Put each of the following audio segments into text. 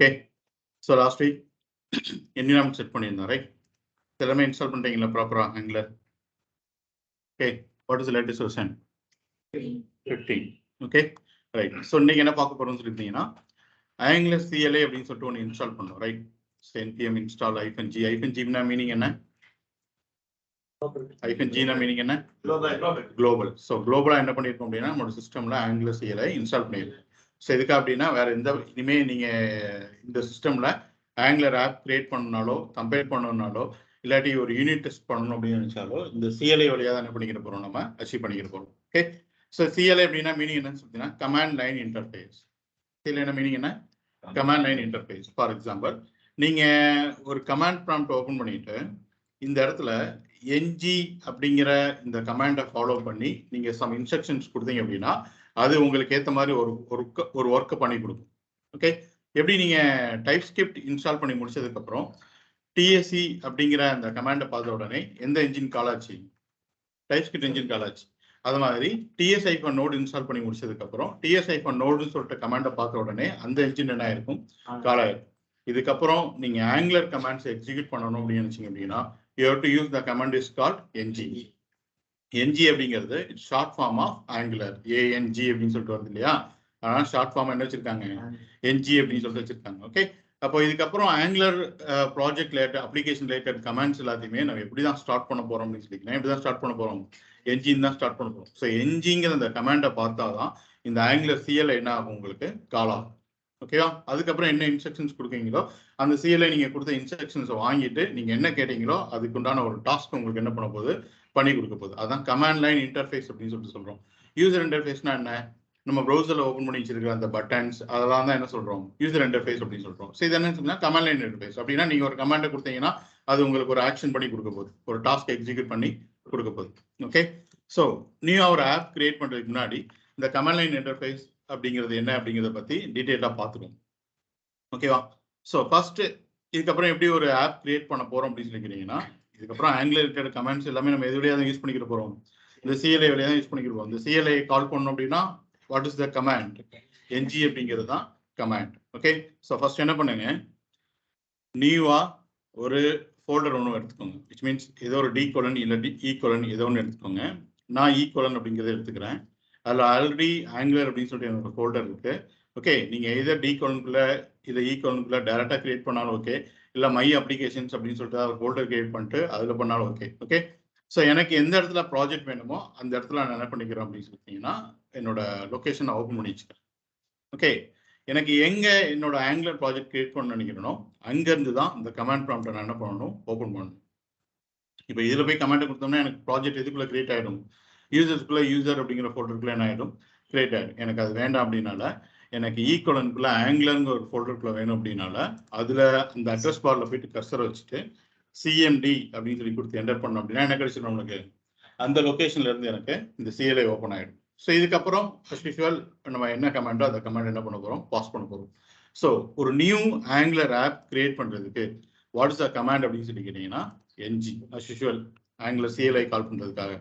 Okay, so last week environment set பண்ணியிருந்தோம், right? எல்லாமே install பண்ணிட்டீங்களா ப்ராப்பரா Angular? Okay, what is the latest version? 15. Okay, right. So இன்னைக்கு என்ன பார்க்க போறோம்னு சொல்லிட்டீங்கன்னா Angular CLA அப்படின்னு சொல்லிட்டு ஒன்று இன்ஸ்டால் பண்ணோம், right? npm install -g னா மீனிங் என்ன? -g னா மீனிங் என்ன? குளோபல். ஸோ குளோபலா என்ன பண்ணியிருக்கோம் அப்படின்னா நம்மளோட சிஸ்டம்ல Angular CLA இன்ஸ்டால் பண்ணியிருக்கோம். ஸோ எதுக்கு அப்படின்னா வேற எந்த இனிமே நீங்க இந்த சிஸ்டம்ல Angular ஆப் கிரியேட் பண்ணனாலோ கம்பேர் பண்ணனாலோ இல்லாட்டி ஒரு யூனிட் டெஸ்ட் பண்ணணும் அப்படின்னு நினைச்சாலோ இந்த CLA வழியாக தான் என்ன பண்ணிக்கிற போறோம், நம்ம அச்சீவ் பண்ணிக்கிற போறோம். ஓகே, ஸோ CLA அப்படின்னா மீனிங் என்னன்னு சொல்லிங்கன்னா கமாண்ட் லைன் இன்டர்ஃபேஸ். CLA என்ன மீனிங் என்ன? Command line interface. For example நீங்க ஒரு கமாண்ட் ப்ராம்ப்ட் ஓபன் பண்ணிட்டு இந்த இடத்துல ng அப்படிங்கிற இந்த கமாண்டை ஃபாலோ பண்ணி நீங்க சம் இன்ஸ்ட்ரக்ஷன்ஸ் கொடுத்தீங்க அப்படின்னா அது உங்களுக்கு ஏற்ற மாதிரி ஒரு ஒர்க்கை பண்ணி கொடுக்கும். ஓகே, எப்படி நீங்க டைப் ஸ்கிரிப்ட் இன்ஸ்டால் பண்ணி முடிச்சதுக்கு அப்புறம் TSC அப்படிங்கிற அந்த கமாண்டை பார்த்த உடனே எந்த என்ஜின் கால் ஆச்சு? டைப் ஸ்கிரிப்ட் என்ஜின் கால் ஆச்சு. அது மாதிரி TS-node இன்ஸ்டால் பண்ணி முடிச்சதுக்கு அப்புறம் TS-nodeன்னு சொல்லிட்டு கமாண்டை பார்த்த உடனே அந்த என்ஜின் என்ன ஆயிருக்கும்? கால் ஆயிருக்கும். இதுக்கப்புறம் நீங்க Angular கமாண்ட்ஸ் எக்ஸிக்யூட் பண்ணணும் அப்படின்னு நினைச்சீங்க அப்படின்னா you have to use the command is called ng. ng அப்படிங்கிறது short form of Angular, ANG அப்படின்னு சொல்லிட்டு வருது இல்லையா? ஆனால் ஷார்ட் ஃபார்ம் என்ன வச்சிருக்காங்க? ng அப்படின்னு சொல்லிட்டு வச்சிருக்காங்க. ஓகே, அப்போ இதுக்கப்புறம் Angular project related application related comments எல்லாத்தையுமே நம்ம எப்படி தான் ஸ்டார்ட் பண்ண போறோம் அப்படின்னு சொல்லிக்கலாம். எப்படி தான் ஸ்டார்ட் பண்ண போறோம்? என்ஜின் தான் ஸ்டார்ட் பண்ண போறோம். ஸோ என்ஜிங்கிற அந்த கமாண்டை பார்த்தா தான் இந்த Angular CLA என்ன ஆகும், உங்களுக்கு கால் ஆகும். ஓகேவா? அதுக்கப்புறம் என்ன இன்ஸ்ட்ரக்ஷன்ஸ் கொடுக்குறீங்களோ அந்த CLA நீங்க கொடுத்த இன்ஸ்ட்ரக்ஷன்ஸை வாங்கிட்டு நீங்க என்ன கேட்டீங்களோ அதுக்குண்டான ஒரு டாஸ்க் உங்களுக்கு என்ன பண்ண போகுது, பண்ணி கொடுக்க போகுது. அதான் கமாண்ட் லைன் இன்டர்ஃபேஸ் அப்படின்னு சொல்லிட்டு சொல்றோம். யூசர் இன்டர்ஃபேஸ்னா என்ன? நம்ம ப்ரௌசர்ல ஓபன் பண்ணி வச்சிருக்கிற அந்த பட்டன்ஸ் அதெல்லாம் தான் என்ன சொல்றோம், யூசர் இன்டர்ஃபேஸ் அப்படின்னு சொல்றோம். ஸோ இது என்ன சொன்னா கமாண்ட் லைன் இன்டர்ஃபேஸ் அப்படின்னா நீங்க ஒரு கமாண்டை கொடுத்தீங்கன்னா அது உங்களுக்கு ஒரு ஆக்ஷன் பண்ணி கொடுக்க போகுது, ஒரு டாஸ்க் எக்ஸிக்யூட் பண்ணி கொடுக்க போகுது. ஓகே, ஸோ நியூ ஒரு ஆப் கிரியேட் பண்றதுக்கு முன்னாடி இந்த கமாண்ட் லைன் இன்டர்ஃபேஸ் அப்படிங்கிறது என்ன அப்படிங்கிறத பத்தி டீடைலா பார்த்துக்கோங்க. ஓகேவா? ஸோ ஃபர்ஸ்ட் இதுக்கப்புறம் எப்படி ஒரு ஆப் கிரியேட் பண்ண போறோம் அப்படின்னு சொல்லிக்கிறீங்கன்னா இதுக்கப்புறம் Angular ரிலேட்டட் கமெண்ட்ஸ் எல்லாமே நம்ம எது வழியாக தான் யூஸ் பண்ணிக்கிற போறோம், இந்த CLA வழியாக தான் யூஸ் பண்ணிக்கிற போறோம். இந்த CLA கால் பண்ணணும் அப்படின்னா what is the command? ng அப்படிங்கிறது தான் கமாண்ட். ஓகே, ஸோ ஃபர்ஸ்ட் என்ன பண்ணுங்க, நியூவா ஒரு ஃபோல்டர் ஒன்று எடுத்துக்கோங்க. விச் மீன்ஸ் ஏதோ ஒரு D கோலன் இல்லாட்டி E கோலன் ஏதோ ஒன்று எடுத்துக்கோங்க. நான் E கோலன் அப்படிங்கிறத எடுத்துக்கிறேன். அதில் ஆல்ரெடி Angular அப்படின்னு சொல்லிட்டு என்னோட ஃபோல்டர் இருக்கு. ஓகே, நீங்க எதர் D கோலனுக்குள்ள இல்லை E கோலனுக்குள்ள டைரக்டா கிரியேட் பண்ணாலும் ஓகே, இல்லை மை அப்ளிகேஷன்ஸ் அப்படின்னு சொல்லிட்டு ஒரு ஃபோல்டர் கிரியேட் பண்ணிட்டு அதில் பண்ணாலும் ஓகே. ஓகே, ஸோ எனக்கு எந்த இடத்துல ப்ராஜெக்ட் வேணுமோ அந்த இடத்துல நான் என்ன பண்ணிக்கிறேன் அப்படின்னு சொல்லிட்டீங்கன்னா என்னோட லொக்கேஷனை ஓப்பன் பண்ணி வச்சுக்கிறேன். ஓகே, எனக்கு எங்க என்னோட Angular ப்ராஜெக்ட் கிரியேட் பண்ண நினைக்கிறனோ அங்கேருந்து தான் இந்த கமாண்ட் ப்ராம்ப்டை நான் என்ன பண்ணணும், ஓப்பன் பண்ணணும். இப்போ இதில் போய் கமாண்டை கொடுத்தோம்னா எனக்கு ப்ராஜெக்ட் எதுக்குள்ள கிரியேட் ஆகிடும், யூசர்ஸ்குள்ள யூசர் அப்படிங்கிற ஃபோல்டருக்குள்ள என்ன ஆகிடும், கிரியேட் ஆகிடும். எனக்கு அது வேண்டாம் அப்படின்னால எனக்கு ஈக்குவலனுக்குள்ள Angularங்கிற ஒரு ஃபோல்டருக்குள்ள வேணும் அப்படின்னால அதில் அந்த அட்ரஸ் பார்ல போயிட்டு கர்சரை வச்சுட்டு CMD அப்படின்னு சொல்லி கொடுத்து என்டர் பண்ணோம் அப்படின்னா என்ன கிடைச்சிடும், நம்மளுக்கு அந்த லொக்கேஷன்ல இருந்து எனக்கு இந்த CLA ஓப்பன் ஆகிடும். ஸோ இதுக்கப்புறம் ஃபர்ஸ்ட் யூஸ்வல் நம்ம என்ன கமாண்டோ அந்த கமாண்ட் என்ன பண்ண போறோம், பாஸ் பண்ண போறோம். ஸோ ஒரு நியூ Angular ஆப் கிரியேட் பண்றதுக்கு வாட் இஸ் த கமாண்ட் அப்படின்னு சொல்லி கேட்டீங்கன்னா ng as usual Angular CLA call பண்றதுக்காக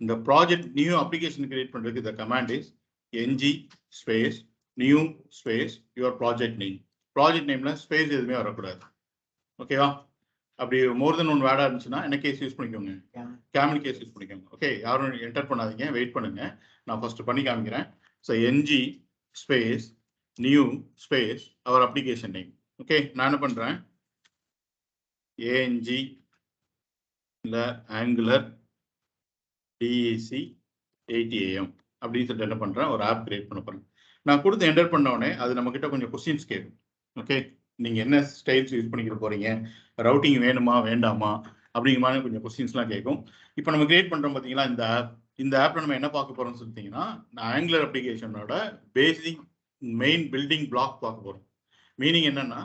இந்த ப்ராஜெக்ட் நியூ அப்ளிகேஷன் கிரியேட் பண்றதுக்கு இந்த command is ng space new space your project name. Project நேம்ல ஸ்பேஸ் எதுவுமே வரக்கூடாது. ஓகேவா? அப்படி மோர் தென் ஒன் வேர்டா இருந்துச்சுன்னா என்ன கேஸ் யூஸ் பண்ணிக்கோங்க, கேமல் கேஸ் யூஸ் பண்ணிக்கோங்க. ஓகே, யாரும் என்டர் பண்ணாதீங்க, வெயிட் பண்ணுங்க, நான் ஃபர்ஸ்ட் பண்ணி காமிக்கிறேன். So ng space new space our application name. Okay, நான் என்ன பண்றேன், ANG இல்லை Angular DEC 80am அப்படின்னு சொல்லிட்டு என்ன பண்றேன், ஒரு ஆப் கிரியேட் பண்ண போறேன். நான் கொடுத்து என்டர் பண்ண உடனே அது நம்ம கிட்ட கொஞ்சம் கொஸ்டின்ஸ் கேட்கும். ஓகே, நீங்க என்ன ஸ்டைல்ஸ் யூஸ் பண்ணிக்கிற போறீங்க, ரவுட்டிங் வேணுமா வேண்டாமா அப்படிங்கிற மாதிரி கொஞ்சம் கொஸ்டின்ஸ்லாம் கேட்கும். இப்போ நம்ம கிரியேட் பண்றோம் பார்த்தீங்களா இந்த ஆப்ல நம்ம என்ன பார்க்க போறோம்னு சொல்லிட்டீங்கன்னா Angular அப்ளிகேஷனோட பேசிக் மெயின் பில்டிங் பிளாக் பார்க்க போறோம். மீனிங் என்னன்னா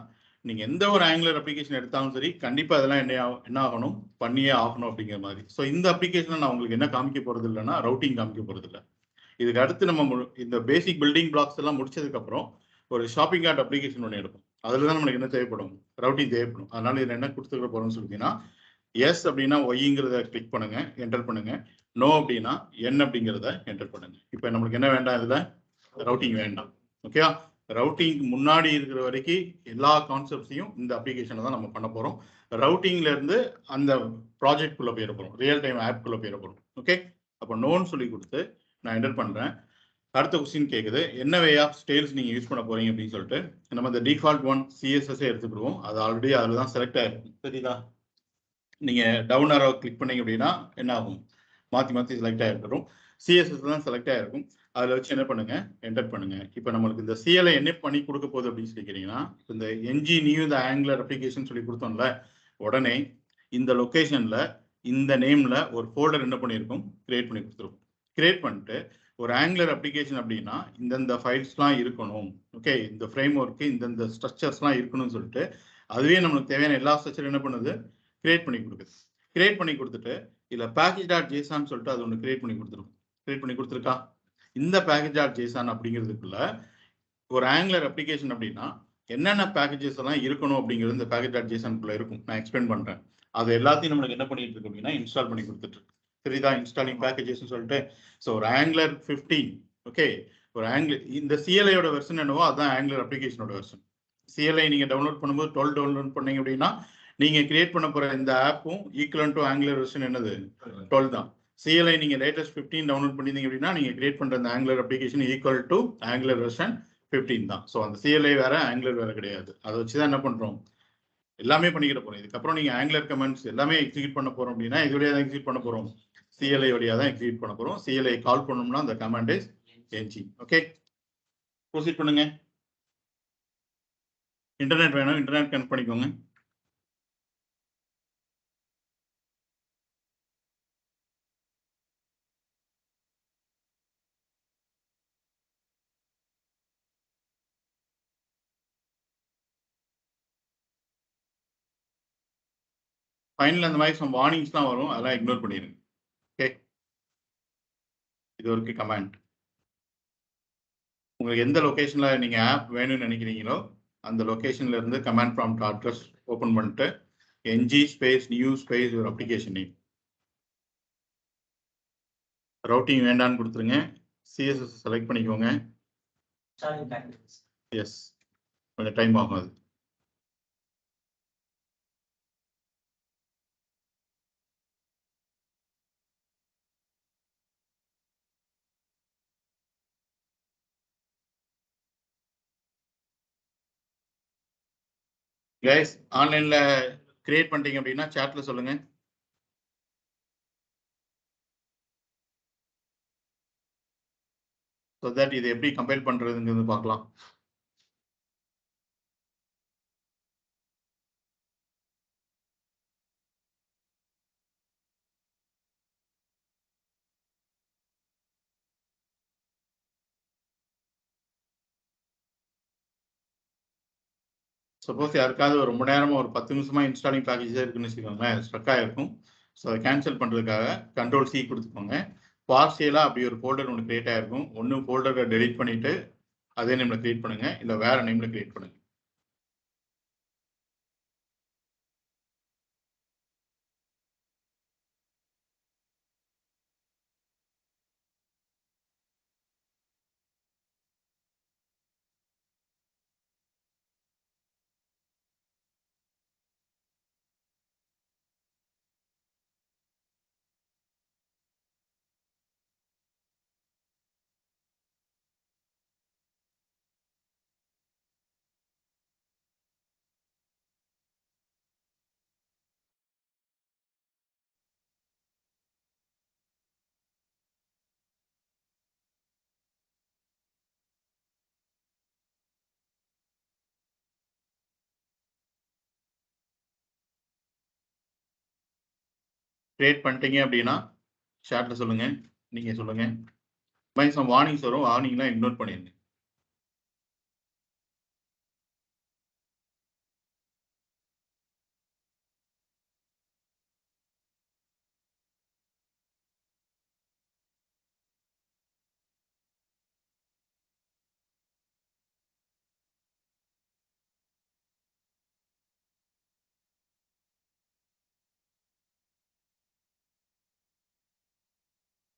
நீங்க எந்த ஒரு Angular அப்ளிகேஷன் எடுத்தாலும் சரி கண்டிப்பா அதெல்லாம் என்ன ஆகணும், பண்ணியே ஆகணும் அப்படிங்கிற மாதிரி. ஸோ இந்த அப்ளிகேஷன்ல நான் உங்களுக்கு என்ன காமிக்க போறது இல்லைன்னா ரவுட்டிங் காமிக்க போறது இல்லை. இதுக்கு அடுத்து நம்ம இந்த பேசிக் பில்டிங் பிளாக்ஸ் எல்லாம் முடிச்சதுக்கு அப்புறம் ஒரு ஷாப்பிங் கார்ட் அப்ளிகேஷன் ஒன்று எடுப்போம். அதில் தான் நம்மளுக்கு என்ன தேவைப்படும், ரவுட்டிங் தேவைப்படும். அதனால இதில் என்ன கொடுத்துக்க போறோம்னு சொல்லிட்டீங்கன்னா எஸ் அப்படின்னா ஒய்ங்கிறத கிளிக் பண்ணுங்க, என்டர் பண்ணுங்க. நோ அப்படின்னா என் அப்படிங்கிறத என்டர் பண்ணுங்க. இப்போ நம்மளுக்கு என்ன வேண்டாம், இதுல ரவுட்டிங் வேண்டாம். ஓகேவா? ரவுட்டிங் முன்னாடி இருக்கிற வரைக்கும் எல்லா கான்செப்ட்ஸையும் இந்த அப்ளிகேஷனை தான் நம்ம பண்ண போகிறோம். ரவுட்டிங்ல இருந்து அந்த ப்ராஜெக்ட்குள்ளே போயிட போகிறோம், ரியல் டைம் ஆப்குள்ளே போயிட போகிறோம். ஓகே, அப்போ நோன்னு சொல்லி கொடுத்து நான் என்டர் பண்ணுறேன். அடுத்த கொஸ்டின் கேட்குது, என்ன வே ஆஃப் ஸ்டைல்ஸ் நீங்கள் யூஸ் பண்ண போறீங்க அப்படின்னு சொல்லிட்டு. நம்ம இந்த டிஃபால்ட் ஒன் சிஎஸ்எஸ் எடுத்துக்கிடுவோம். அது ஆல்ரெடி அதில் தான் செலக்ட் ஆயிருக்கும். சரிதா? நீங்கள் டவுன் ஆரோ கிளிக் பண்ணீங்க அப்படின்னா என்ன ஆகும், மாற்றி மாற்றி செலக்ட் ஆகிருக்கும். சிஎஸ்எஸ் தான் செலக்ட் ஆகிருக்கும். அதில் வச்சு என்ன பண்ணுங்க, என்டர் பண்ணுங்க. இப்போ நம்மளுக்கு இந்த சிஎல்ஐ என்ன பண்ணி கொடுக்க போகுது அப்படின்னு சொல்லிக்கிறீங்கன்னா, இந்த என்ஜி நியூ இந்த ஆங்குலர் அப்ளிகேஷன் சொல்லி கொடுத்தோம்ல, உடனே இந்த லொக்கேஷனில் இந்த நேமில் ஒரு ஃபோல்டர் என்ன பண்ணியிருக்கோம், கிரியேட் பண்ணி கொடுத்துருக்கோம். கிரியேட் பண்ணிட்டு ஒரு ஆங்குலர் அப்ளிகேஷன் அப்படின்னா இந்தந்த ஃபைல்ஸ்லாம் இருக்கணும், ஓகே, இந்த ஃப்ரேம் ஒர்க்கு இந்தந்த ஸ்ட்ரக்சர்ஸ்லாம் இருக்கணும்னு சொல்லிட்டு அதுவே நம்மளுக்கு தேவையான எல்லா ஸ்ட்ரக்சரும் என்ன பண்ணுது, கிரியேட் பண்ணி கொடுக்குது. கிரியேட் பண்ணி கொடுத்துட்டு இதில் பேக்கேஜ் டாட் ஜேசான்னு சொல்லிட்டு அது ஒன்று கிரியேட் பண்ணி கொடுத்துருக்கும். கிரியேட் பண்ணி கொடுத்துருக்கா? இந்த பேக்கேஜ் டாட் ஜேசான் அப்படிங்கிறதுக்குள்ள ஒரு ஆங்குலர் அப்ளிகேஷன் அப்படின்னா என்னென்ன பேக்கேஜஸ் எல்லாம் இருக்கணும் அப்படிங்கிறது இந்த பேக்கேஜ் டாட் ஜேசானுக்குள்ள இருக்கும். நான் எக்ஸ்பிளைன் பண்றேன். அது எல்லாத்தையும் நம்மளுக்கு என்ன பண்ணிட்டு இருக்கு அப்படின்னா இன்ஸ்டால் பண்ணி கொடுத்துட்டு இருக்கு. சரிதா? இன்ஸ்டாலிங் பேக்கேஜஸ் சொல்லிட்டு. ஸோ ஒரு ஆங்குலர் 15, ஓகே, ஒரு ஆங்குலர் இந்த சிஎல்ஐயோட வெர்ஷன் என்னவோ அதான் ஆங்குலர் அப்ளிகேஷனோட வெர்ஷன். சிஎல்ஐ நீங்க டவுன்லோட் பண்ணும்போது 12 டவுன்லோட் பண்ணீங்க அப்படின்னா நீங்க கிரியேட் பண்ண போற இந்த ஆப்பும் ஈக்குவல் டு ஆங்குலர் வெர்ஷன் என்னது, 12 தான். சிஎல்ஐ நீங்க லேட்டஸ்ட் 15 டவுன்லோட் பண்ணிருந்தீங்க அப்படின்னா நீங்க கிரியேட் பண்ற இந்த angular application equal to angular version 15 தான். ஸோ அந்த சிஎல்ஐ வேற ஆங்குலர் வேற கிடையாது. அதை வச்சுதான் என்ன பண்றோம், எல்லாமே பண்ணிக்கிற போறோம். இதுக்கப்புறம் நீங்க ஆங்குலர் கமெண்ட்ஸ் எல்லாமே எக்ஸிக்யூட் பண்ண போறோம் அப்படின்னா இது வழியா தான் எக்ஸிக்யூட் பண்ண போறோம், சிஎல்ஐ வழியா தான் எக்ஸிக்யூட் பண்ண போறோம். சிஎல்ஐ கால் பண்ணோம்னா அந்த command is NG. Okay, proceed பண்ணுங்க. இன்டர்நெட் வேணும், இன்டர்நெட் கனெக்ட் பண்ணிக்கோங்க. ஃபைனல் அந்த மாதிரி சம் வார்னிங்ஸ்லாம் வரும், அதெல்லாம் இக்னோர் பண்ணிடுங்க. ஓகே, இது ஒரு கமாண்ட். உங்களுக்கு எந்த லொகேஷன்ல நீங்க ஆப் வேணும்னு நினைக்கிறீங்களோ அந்த லொகேஷன்ல இருந்து கமாண்ட் ப்ராம்ப்ட் அட்ரஸ் ஓபன் பண்ணிட்டு என்ஜி ஸ்பேஸ் நியூ ஸ்பேஸ் ஒரு அப்ளிகேஷன் நேம். ரவுட்டிங் வேண்டான்னு கொடுத்துருங்க. சிஎஸ்எஸ் செலக்ட் பண்ணிக்கோங்க. எஸ், கொஞ்சம் டைம் ஆகும் அது. கைஸ், ஆன்லைன்ல கிரியேட் பண்ணிட்டீங்க அப்படின்னா சாட்ல சொல்லுங்க. ஸோ தட் இது எப்படி கம்பைல் பண்றதுங்கிறது பார்க்கலாம். சப்போஸ் யாருக்காவது ரொம்ப நேரமா ஒரு 10 நிமிஷமா இன்ஸ்டாலிங் பேக்கேஜ் இருக்குன்னு வச்சுக்கோங்களேன், ஸ்ட்ரக் ஆயிருக்கும். ஸோ அதை கேன்சல் பண்றதுக்காக கண்ட்ரோல் சி கொடுத்துக்கோங்க. பார்சியலா அப்படி ஒரு ஃபோல்டர் ஒன்று கிரியேட் ஆயிருக்கும். ஒன்று ஃபோல்டரை டெலிட் பண்ணிட்டு அதே நேம்ல கிரியேட் பண்ணுங்க, இல்லை வேற நேம்ல கிரியேட் பண்ணுங்க. கிரியேட் பண்ணிட்டீங்க அப்படின்னா ஷார்ட்ல சொல்லுங்க, நீங்க சொல்லுங்க. சம் வார்னிங்ஸ் வரும், வார்னிங்லாம் இக்னோர் பண்ணிடுங்க.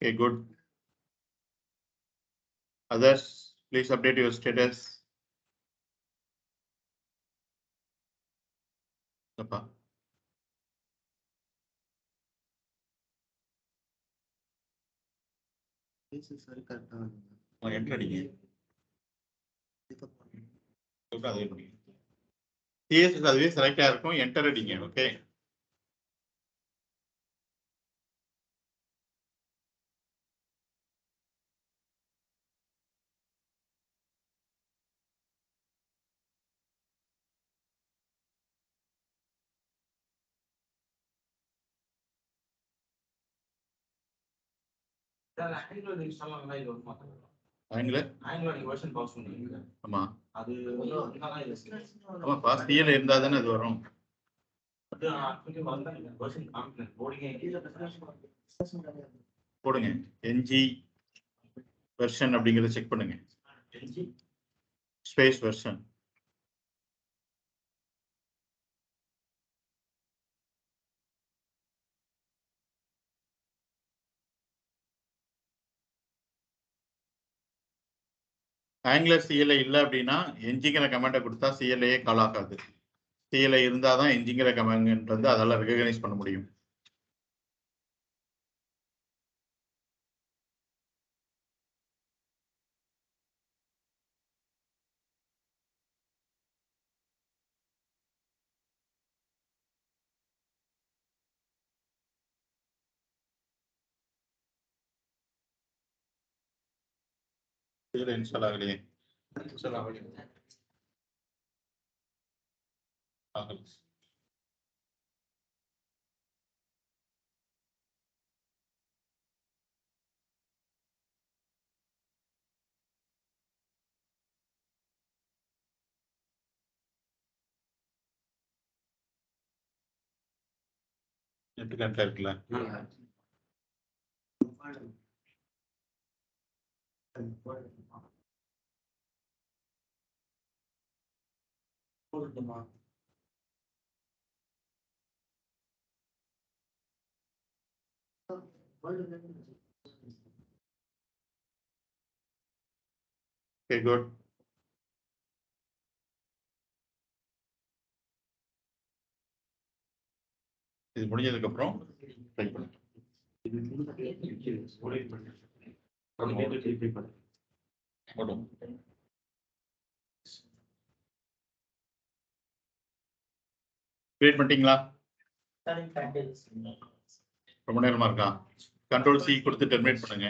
Okay, good. Others, please update your status. அப்பா என்டர் அடிங்க. சிஎஸ்எஸ் அதுவே செலக்ட் ஆயிருக்கும். என்டர் அடிங்க. ஓகே, ஆமா ஆமாப்பா, சிஎல் இருந்தா தானே அது வரும். போடுங்க என்ஜி வெர்ஷன் அப்படிங்கறத செக் பண்ணுங்க. Space version. ஆங்குலர் சிஎல்ஐ இல்லை அப்படின்னா என்ஜிங்கிற கமெண்ட்டை கொடுத்தா சிஎல்ஐயே கால் ஆகாது. சிஎல்ஐ இருந்தால் தான் என்ஜிங்கிற கமெண்ட் வந்து அதெல்லாம் ரெகக்னைஸ் பண்ண முடியும். இன்ஸ்டால் ஆகலையே. நெட் கரெக்டா இருக்குல்ல? Okay, good. இது முடிஞ்சதுக்கு அப்புறம் ட்ரை பண்ணுங்க. கிரியேட் பண்ணிட்டீங்களா? ரொம்ப நேரமா இருக்கா? கண்ட்ரோல் சி கொடுத்து டெர்மினேட் பண்ணுங்க.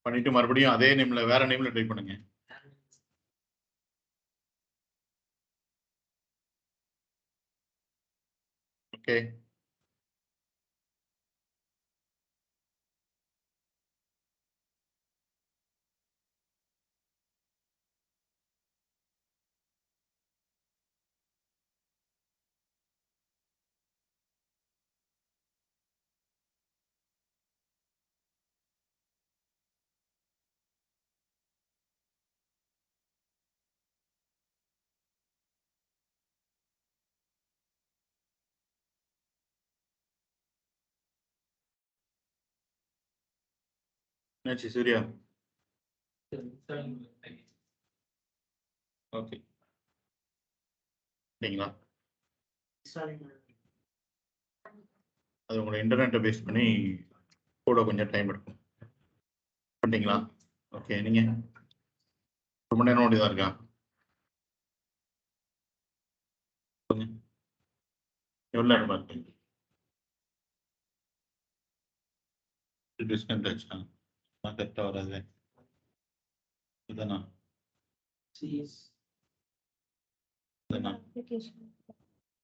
பண்ணிட்டு மறுபடியும் அதே நேம்ல வேற நேம்ல ட்ரை பண்ணுங்க. ஓகே, என்னாச்சு சூர்யா? ஓகே, சரிங்களா? அது உங்களோட இன்டர்நெட்டை பேஸ் பண்ணி கூட கொஞ்சம் டைம் எடுக்கும். பண்ணிட்டீங்களா? ஓகே, நீங்க ரொம்ப நேரம் ஓடிதான் இருக்கா? எவ்வளோ நேரம் இருக்கு? டிஸ்கனெக்ட் ஆச்சா? கரெக்டாக வராது. இதுதானா?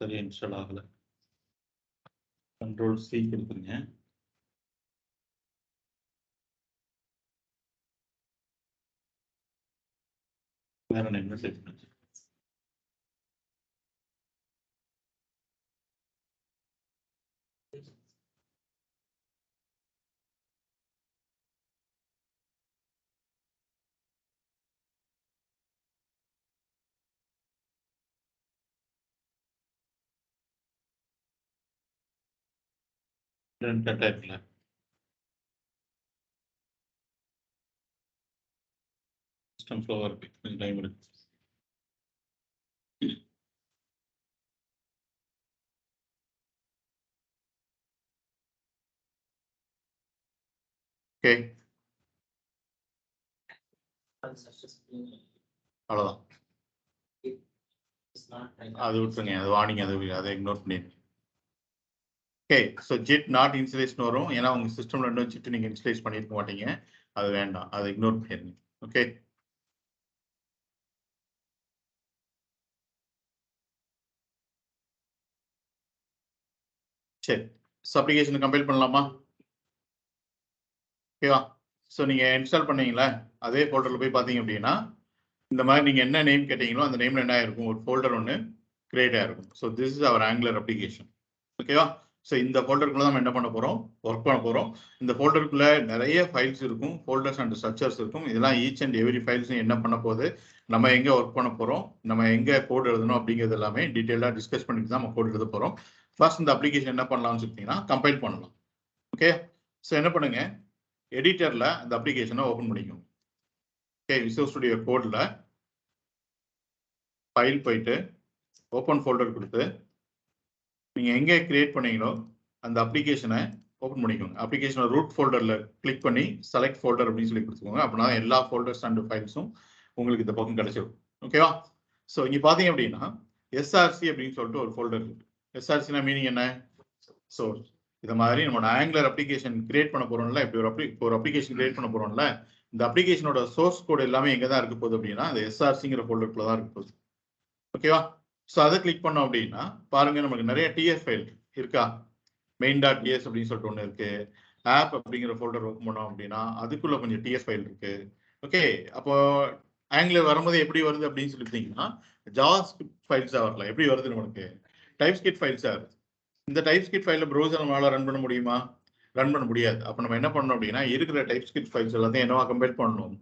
சரி, இன்ஸ்டால் ஆகல. கண்ட்ரோல் சி கொடுத்துருங்க. வேற என்ன செட் பண்ணுச்சு? கரெக்டாக இருக்குல்ல? சிஸ்டம் ஸ்லோவாக இருக்கு, கொஞ்சம் டைம் இருக்கு. ஓகே, அவ்வளோதான். அது விட்டுருங்க, அது வார்னிங், அதை இக்னோர் பண்ணிடுங்க. Okay, so GID not installation வரும், ஏன்னா உங்க சிஸ்டம்ல இன்னும் ஜிட் நீங்க இன்ஸ்டலேஸ் பண்ணிருக்க மாட்டீங்க, அது வேண்டாம், அதை இக்னோர் பண்ணிடுங்க. ஓகே, சரி, அப்ளிகேஷன் கம்பைல் பண்ணலாமா? ஓகேவா? ஸோ நீங்க இன்ஸ்டால் பண்ணீங்களா, அதே ஃபோல்டர்ல போய் பார்த்தீங்க அப்படின்னா இந்த மாதிரி நீங்க என்ன நேம் கேட்டீங்களோ அந்த நேம்ல என்ன ஆயிருக்கும், ஒரு ஃபோல்டர் ஒன்று கிரியேட் ஆயிருக்கும். So this is our Angular application. ஓகேவா? ஸோ இந்த ஃபோல்டருக்குள்ள நம்ம என்ன பண்ண போறோம், ஒர்க் பண்ண போறோம். இந்த ஃபோல்டருக்குள்ள நிறைய ஃபைல்ஸ் இருக்கும், ஃபோல்டர்ஸ் அண்ட் ஸ்ட்ரக்சர்ஸ் இருக்கும். இதெல்லாம் ஈச் அண்ட் எவ்ரி ஃபைல்ஸும் என்ன பண்ண போகுது, நம்ம எங்க ஒர்க் பண்ண போறோம், நம்ம எங்க கோட் எழுதணும் அப்படிங்கிறது எல்லாமே டீட்டெயிலாக டிஸ்கஸ் பண்ணிட்டு தான் நம்ம கோட் எழுத போறோம். ஃபர்ஸ்ட் இந்த அப்ளிகேஷன் என்ன பண்ணலாம்னு சொல்லிட்டீங்கன்னா கம்பைல் பண்ணலாம். ஓகே, ஸோ என்ன பண்ணுங்க, எடிட்டர்ல இந்த அப்ளிகேஷனை ஓப்பன் பண்ணிக்கோங்க. ஓகே, விசுவல் ஸ்டுடியோ கோட்ல ஃபைல் போயிட்டு ஓப்பன் ஃபோல்டர் கொடுத்து நீங்க எங்க கிரியேட் பண்ணீங்களோ அந்த அப்ளிகேஷனை ஓப்பன் பண்ணிக்கோங்க. அப்ளிகேஷன் ரூட் ஃபோல்டர்ல கிளிக் பண்ணி செலக்ட் ஃபோல்டர் அப்படின்னு சொல்லி கொடுத்துக்கோங்க. அப்படின்னா எல்லா ஃபோல்டர்ஸ் அண்ட் ஃபைல்ஸும் உங்களுக்கு இந்த பக்கம் கிடைச்சிடும். ஓகேவா? ஸோ இங்க பாத்தீங்க அப்படின்னா எஸ்ஆர்சி அப்படின்னு சொல்லிட்டு ஒரு ஃபோல்டர் இருக்கு. எஸ்ஆர்சினா மீனிங் என்ன? ஸோ இந்த மாதிரி நம்மளோட ஆங்குலர் அப்ளிகேஷன் கிரியேட் பண்ண போறோம்ல, இப்படி ஒரு அப்ளிகேஷன் கிரியேட் பண்ண போறோம்ல, இந்த அப்ளிகேஷனோட சோர்ஸ் கோட் எல்லாமே எங்க தான் இருக்க போகுது அப்படின்னா அந்த எஸ்ஆர்சிங்கிற ஃபோல்டருக்குள்ள தான் இருக்க போகுது. ஓகேவா? ஸோ அதை கிளிக் பண்ணோம் அப்படின்னா பாருங்க, நமக்கு நிறைய டிஎஸ் ஃபைல் இருக்கா, main.ts அப்படின்னு சொல்லிட்டு ஒன்று இருக்கு. ஆப் அப்படிங்கிற ஃபோல்டர் ஓப்பன் பண்ணோம் அப்படின்னா அதுக்குள்ள கொஞ்சம் டிஎஸ் ஃபைல் இருக்கு. ஓகே, அப்போ ஆங்குலர் வரும்போது எப்படி வருது அப்படின்னு சொல்லிட்டீங்கன்னா ஜாவாஸ்கிரிப்ட் ஃபைல்ஸா வரல, எப்படி வருது நமக்கு டைப்ஸ்கிரிப்ட் ஃபைல்ஸா வருது. இந்த டைப்ஸ்கிரிப்ட் ஃபைல ப்ரௌசர் நம்மளால ரன் பண்ண முடியுமா? ரன் பண்ண முடியாது. அப்போ நம்ம என்ன பண்ணணும் அப்படின்னா இருக்கிற டைப்ஸ்கிரிப்ட் ஃபைல்ஸ் எல்லாத்தையும் என்னவா கம்பைல் பண்ணணும்,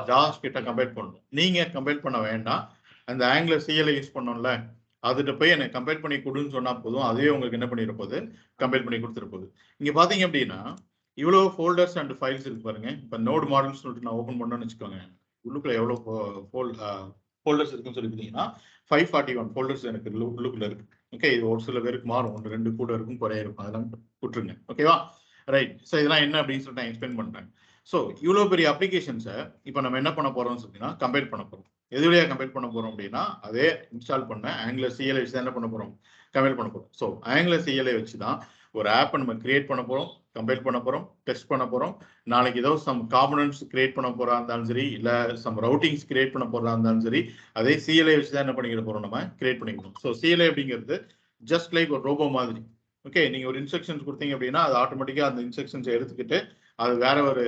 ஜாவாஸ்கிரிப்டா கம்பைல் பண்ணணும். நீங்க கம்பைல் பண்ண வேண்டாம், அந்த ஆங்குலர் சிஎல்ஐ யூஸ் பண்ணோம்ல அதுகிட்ட போய் எனக்கு கம்பைல் பண்ணி கொடுன்னு சொன்னா போதும், அதுவே உங்களுக்கு என்ன பண்ணிட போகுது, கம்பைல் பண்ணி கொடுத்துட போகுது. இங்க பாத்தீங்க அப்படின்னா இவ்வளவு ஃபோல்டர்ஸ் அண்ட் ஃபைல்ஸ் இருக்கு பாருங்க. இப்போ நோட் மாடல்ஸ் சொல்லிட்டு நான் ஓப்பன் பண்ணணும்னு வச்சுக்கோங்க, உள்ளுக்குள்ள எவ்வளவு ஃபோல்டர்ஸ் இருக்குன்னு சொல்லி பார்த்தீங்கன்னா 541 ஃபோல்டர்ஸ் எனக்கு உள்ளுக்குள்ள இருக்கு. ஓகே, இது ஒரு சில பேருக்கு மாறும், 1 2 கூட இருக்கும், குறைய இருக்கும், அதெல்லாம் விட்டுருங்க. ஓகேவா? ரைட். ஸோ இதெல்லாம் என்ன அப்படின்னு சொல்லிட்டு நான் எக்ஸ்பிளைன் பண்றேன். ஸோ இவ்வளவு பெரிய அப்ளிகேஷன்ஸை இப்போ நம்ம என்ன பண்ண போறோம்னு சொன்னீங்கன்னா கம்பைல் பண்ண போறோம். எது வழியா கம்பைல் பண்ண போறோம் அப்படின்னா அதே இன்ஸ்டால் பண்ண ஆங்குலர் சிஎல்ஐ வச்சு தான் என்ன பண்ண போறோம், கம்பைல் பண்ண போறோம். ஸோ ஆங்குலர் சிஎல்ஐ வச்சு தான் ஒரு ஆப்பை நம்ம கிரியேட் பண்ண போறோம், கம்பைல் பண்ண போறோம், டெஸ்ட் பண்ண போறோம். நாளைக்கு ஏதோ சம் காம்பனன்ட்ஸ் கிரியேட் பண்ண போறா இருந்தாலும் சரி, இல்ல சம் ரவுட்டிங்ஸ் கிரியேட் பண்ண போறா இருந்தாலும் சரி, அதே சிஎல்ஐ வச்சு தான் என்ன பண்ணிக்கிற போறோம், நம்ம கிரியேட் பண்ணிக்கணும். ஸோ சிஎல்ஐ அப்படிங்கிறது ஜஸ்ட் லைக் ஒரு ரோபோ மாதிரி. ஓகே, நீங்க ஒரு இன்ஸ்ட்ரக்ஷன்ஸ் கொடுத்தீங்க அப்படின்னா அது ஆட்டோமேட்டிக்கா அந்த இன்ஸ்ட்ரக்ஷன்ஸ் எடுத்துக்கிட்டு அது வேற ஒரு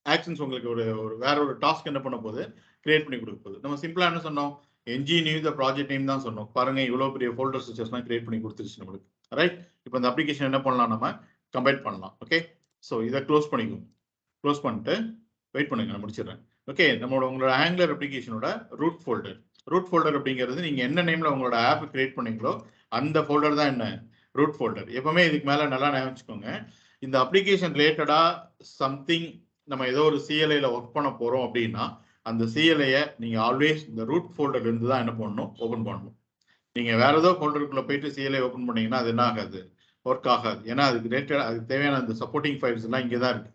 ஆக்ஷன்ஸ் உங்களுக்கு ஒரு வேற ஒரு டாஸ்க் என்ன பண்ண போகுது, கிரியேட் பண்ணி கொடுக்க போகுது. நம்ம சிம்பிளா என்ன சொன்னோம், NG new the project name தான் சொன்னோம். பாருங்க இவ்வளவு பெரிய ஃபோல்டர் ஸ்ட்ரக்சர்ஸ்லாம் கிரியேட் பண்ணி கொடுத்துருச்சு நம்மளுக்கு. ரைட், இப்போ இந்த அப்ளிகேஷன் என்ன பண்ணலாம், நம்ம கம்பைல் பண்ணலாம். ஓகே, ஸோ இதை க்ளோஸ் பண்ணிக்கோங்க. க்ளோஸ் பண்ணிட்டு வெயிட் பண்ணுங்க, நான் முடிச்சிடுறேன். ஓகே, உங்களோட ஆங்குலர் அப்ளிகேஷனோட ரூட் ஃபோல்டர். ரூட் ஃபோல்டர் அப்படிங்கிறது நீங்க என்ன நேம்ல உங்களோட ஆப் கிரியேட் பண்ணீங்களோ அந்த ஃபோல்டர் தான் என்ன, ரூட் ஃபோல்டர். எப்பவுமே இதுக்கு மேல நல்லா ஞாபகிச்சுக்கோங்க, இந்த அப்ளிகேஷன் ரிலேட்டடா சம்திங் நம்ம ஏதோ ஒரு சிஎல்ஐல ஒர்க் பண்ண போறோம் அப்படின்னா அந்த சிஎல்ஐயை நீங்க ஆல்வேஸ் இந்த ரூட் ஃபோல்டர்ல இருந்து தான் என்ன பண்ணணும், ஓபன் பண்ணணும். நீங்க வேற ஏதோ ஃபோல்டருக்குள்ள போயிட்டு சிஎல்ஐ ஓபன் பண்ணீங்கன்னா அது என்ன ஆகாது, ஒர்க் ஆகாது. ஏன்னா அதுக்கு ரிலேட்டட் அதுக்கு தேவையான அந்த சப்போர்ட்டிங் ஃபைல்ஸ் எல்லாம் இங்கே தான் இருக்கு.